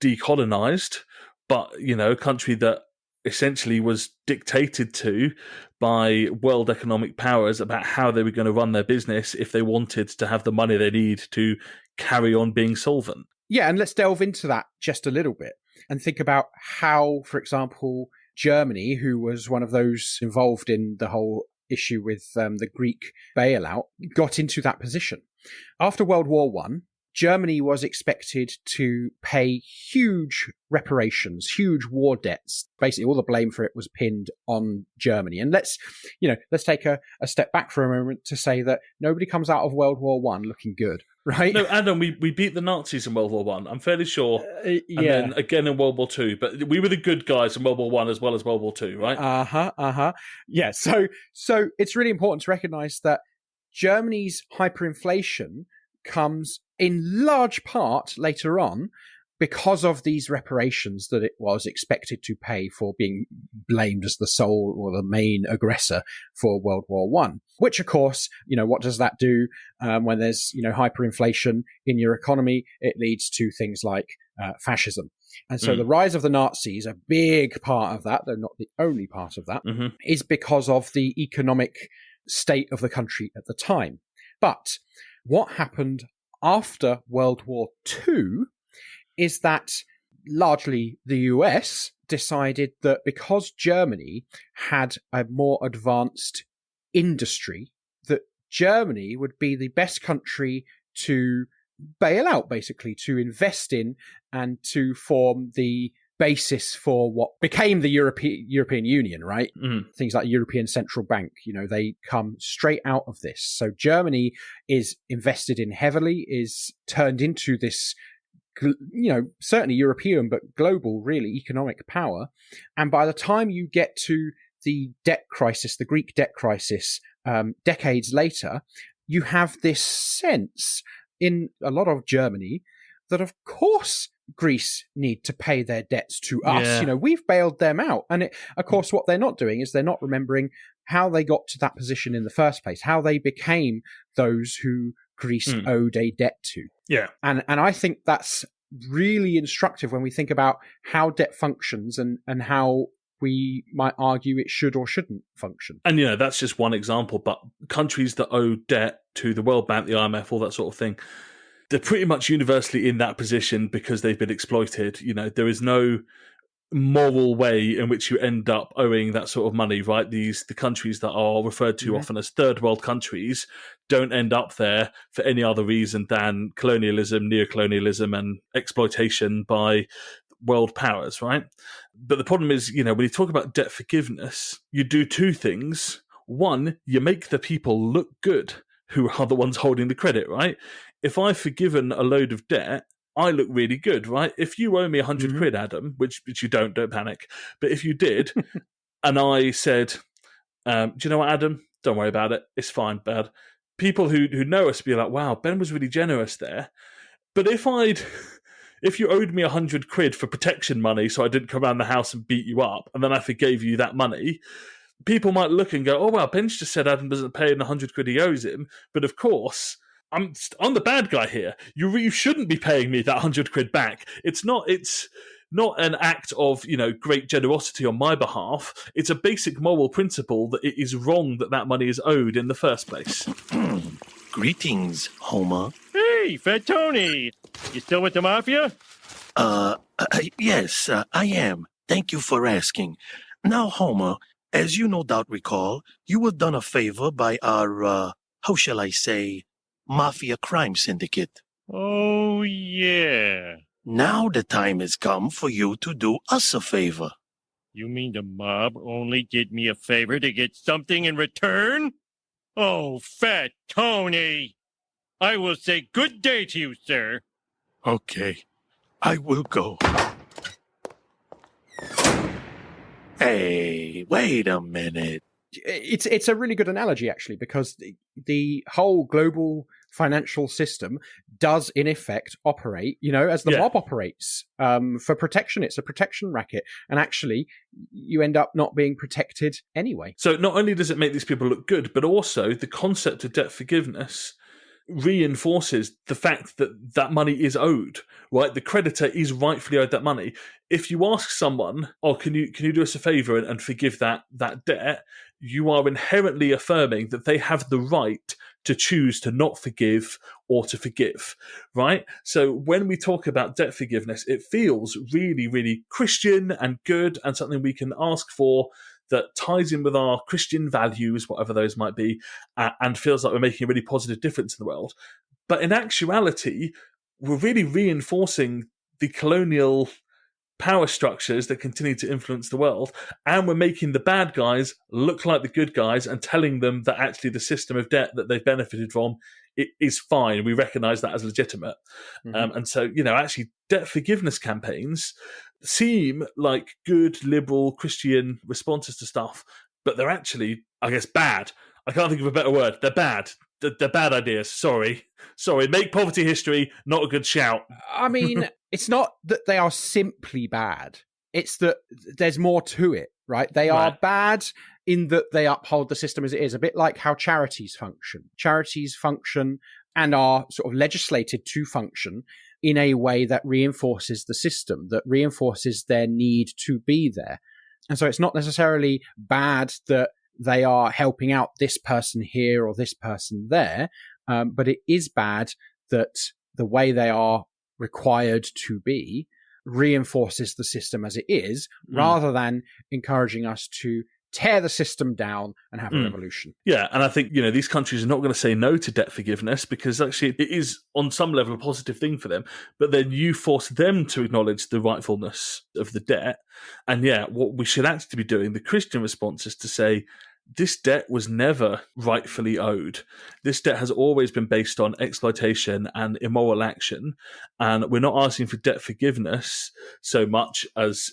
decolonized, but, a country that essentially was dictated to by world economic powers about how they were going to run their business if they wanted to have the money they need to carry on being solvent. Yeah, and let's delve into that just a little bit and think about how, for example, Germany, who was one of those involved in the whole issue with the Greek bailout, got into that position. After World War I, Germany was expected to pay huge reparations, huge war debts. Basically, all the blame for it was pinned on Germany. And let's take a step back for a moment to say that nobody comes out of World War I looking good, right? No, Adam, we beat the Nazis in World War I. I'm fairly sure. And then again in World War II. But we were the good guys in World War I as well as World War II, right? Yeah, so it's really important to recognise that Germany's hyperinflation comes in large part later on because of these reparations that it was expected to pay for being blamed as the sole or the main aggressor for World War I. Which, of course, what does that do when there's, hyperinflation in your economy? It leads to things like fascism. And so the rise of the Nazis, a big part of that, though not the only part of that, is because of the economic state of the country at the time. But what happened after World War II is that largely the US decided that because Germany had a more advanced industry, that Germany would be the best country to bail out, basically, to invest in and to form the basis for what became the European Union, right? Things like European Central Bank, they come straight out of this. So Germany is invested in heavily, is turned into this, certainly European, but global, really, economic power. And by the time you get to the debt crisis, the Greek debt crisis, decades later, you have this sense in a lot of Germany that, of course, Greece need to pay their debts to us. Yeah. We've bailed them out. And of course, what they're not doing is they're not remembering how they got to that position in the first place, how they became those who Greece owed a debt to. Yeah. And I think that's really instructive when we think about how debt functions and how we might argue it should or shouldn't function. And, that's just one example, but countries that owe debt to the World Bank, the IMF, all that sort of thing, they're pretty much universally in that position because they've been exploited. There is no moral way in which you end up owing that sort of money, right? The countries that are referred to often as third world countries don't end up there for any other reason than colonialism, neocolonialism, and exploitation by world powers, right? But the problem is, when you talk about debt forgiveness, you do two things. One, you make the people look good who are the ones holding the credit, right? If I've forgiven a load of debt, I look really good, right? If you owe me 100 quid, Adam, which you don't panic. But if you did, and I said, do you know what, Adam? Don't worry about it. It's fine, bad. People who know us be like, wow, Ben was really generous there. But if you owed me 100 quid for protection money so I didn't come around the house and beat you up, and then I forgave you that money, people might look and go, oh, well, Ben's just said Adam doesn't pay him the 100 quid he owes him. But of course, I'm the bad guy here. You shouldn't be paying me that 100 quid back. It's not an act of, great generosity on my behalf. It's a basic moral principle that it is wrong that money is owed in the first place. Greetings, Homer. Hey, Fat Tony. You still with the Mafia? Yes, I am. Thank you for asking. Now, Homer, as you no doubt recall, you were done a favor by our, how shall I say, Mafia crime syndicate. Oh, yeah. Now the time has come for you to do us a favor. You mean the mob only did me a favor to get something in return? Oh, Fat Tony! I will say good day to you, sir. Okay, I will go. Hey, wait a minute. It's a really good analogy, actually, because the whole global financial system does in effect operate, as the mob operates, for protection. It's a protection racket. And actually, you end up not being protected anyway. So not only does it make these people look good, but also the concept of debt forgiveness reinforces the fact that that money is owed, right? The creditor is rightfully owed that money. If you ask someone, can you do us a favour and forgive that debt, you are inherently affirming that they have the right to choose to not forgive or to forgive, right? So when we talk about debt forgiveness, it feels really, really Christian and good and something we can ask for that ties in with our Christian values, whatever those might be, and feels like we're making a really positive difference in the world. But in actuality, we're really reinforcing the colonial power structures that continue to influence the world, and we're making the bad guys look like the good guys and telling them that actually the system of debt that they've benefited from is fine. We recognise that as legitimate. And so, actually debt forgiveness campaigns seem like good, liberal, Christian responses to stuff, but they're actually, I guess, bad. I can't think of a better word. They're bad. They're bad ideas. Sorry. Make poverty history not a good shout. I mean, it's not that they are simply bad. It's that there's more to it, right? They are bad in that they uphold the system as it is, a bit like how charities function. Charities function and are sort of legislated to function in a way that reinforces the system, that reinforces their need to be there. And so it's not necessarily bad that they are helping out this person here or this person there, but it is bad that the way they are required to be reinforces the system as it is, rather than encouraging us to tear the system down and have a revolution. Yeah, and I think, these countries are not going to say no to debt forgiveness because actually it is on some level a positive thing for them, but then you force them to acknowledge the rightfulness of the debt. And what we should actually be doing, the Christian response, is to say, this debt was never rightfully owed. This debt has always been based on exploitation and immoral action. And we're not asking for debt forgiveness so much as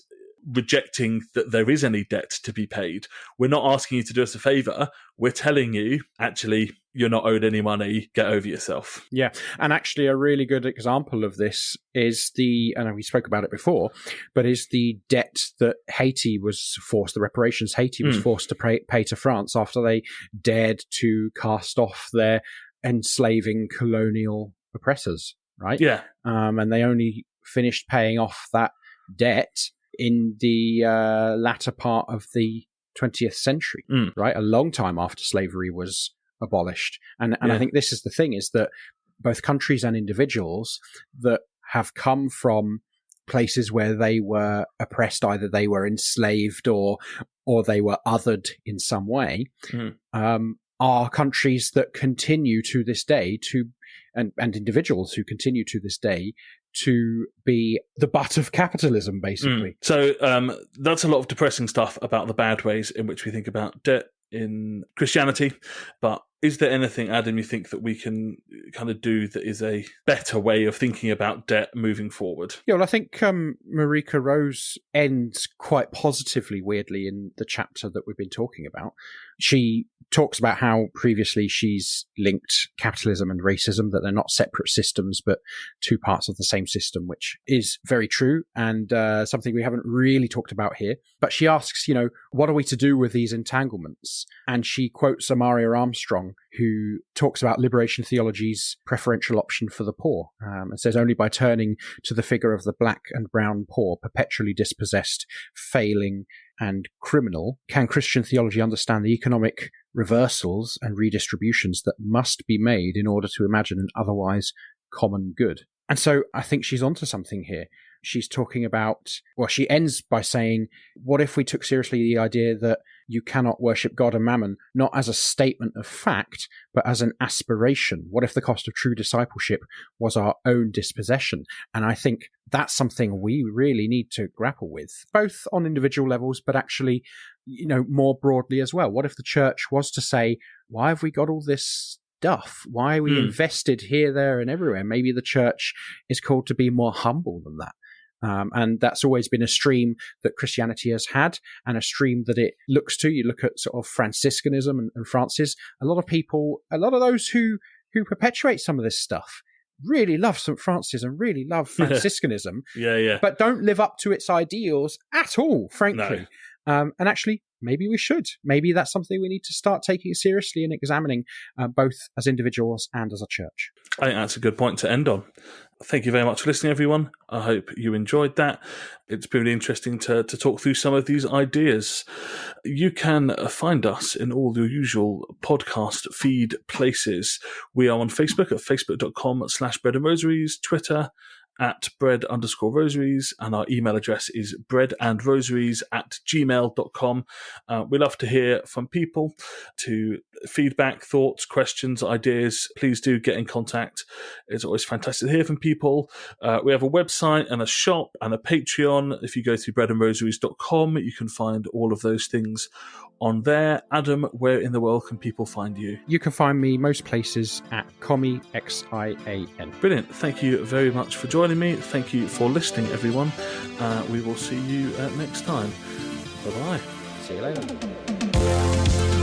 rejecting that there is any debt to be paid. We're not asking you to do us a favour. We're telling you, actually, you're not owed any money. Get over yourself. Yeah. And actually, a really good example of this is I know we spoke about it before, but is the debt that Haiti was forced, the reparations Haiti was forced to pay to France after they dared to cast off their enslaving colonial oppressors, right? Yeah. And they only finished paying off that debt in the latter part of the 20th century, right? A long time after slavery was abolished. And I think this is the thing, is that both countries and individuals that have come from places where they were oppressed, either they were enslaved or they were othered in some way, are countries that continue to this day and individuals who continue to this day to be the butt of capitalism, basically. So that's a lot of depressing stuff about the bad ways in which we think about debt in Christianity. But is there anything, Adam, you think that we can kind of do that is a better way of thinking about debt moving forward? Yeah, well, I think Marika Rose ends quite positively, weirdly, in the chapter that we've been talking about. She talks about how previously she's linked capitalism and racism, that they're not separate systems, but two parts of the same system, which is very true and something we haven't really talked about here. But she asks, what are we to do with these entanglements? And she quotes Amaria Armstrong, who talks about liberation theology's preferential option for the poor, and says, only by turning to the figure of the black and brown poor, perpetually dispossessed, failing, and criminal, can Christian theology understand the economic reversals and redistributions that must be made in order to imagine an otherwise common good. And so I think she's onto something here. She's talking about, she ends by saying, what if we took seriously the idea that you cannot worship God and Mammon, not as a statement of fact, but as an aspiration? What if the cost of true discipleship was our own dispossession? And I think that's something we really need to grapple with, both on individual levels, but actually, more broadly as well. What if the church was to say, why have we got all this stuff? Why are we invested here, there, and everywhere? Maybe the church is called to be more humble than that. And that's always been a stream that Christianity has had, and a stream that it looks to. You look at sort of Franciscanism and Francis. A lot of those who perpetuate some of this stuff, really love St. Francis and really love Franciscanism, but don't live up to its ideals at all, frankly. No. And actually, maybe we should. Maybe that's something we need to start taking seriously and examining, both as individuals and as a church. I think that's a good point to end on. Thank you very much for listening, everyone. I hope you enjoyed that. It's been really interesting to talk through some of these ideas. You can find us in all your usual podcast feed places. We are on Facebook at facebook.com/breadandrosaries, Twitter at bread_rosaries, and our email address is breadandrosaries@gmail.com. We love to hear from people, to feedback, thoughts, questions, ideas. Please do get in contact. It's always fantastic to hear from people. We have a website and a shop and a Patreon. If you go to breadandrosaries.com, you can find all of those things on there. Adam, where in the world can people find you? You can find me most places at Commie, XIAN. Brilliant. Thank you very much for joining me. Thank you for listening, everyone. We will see you next time. Bye-bye. See you later.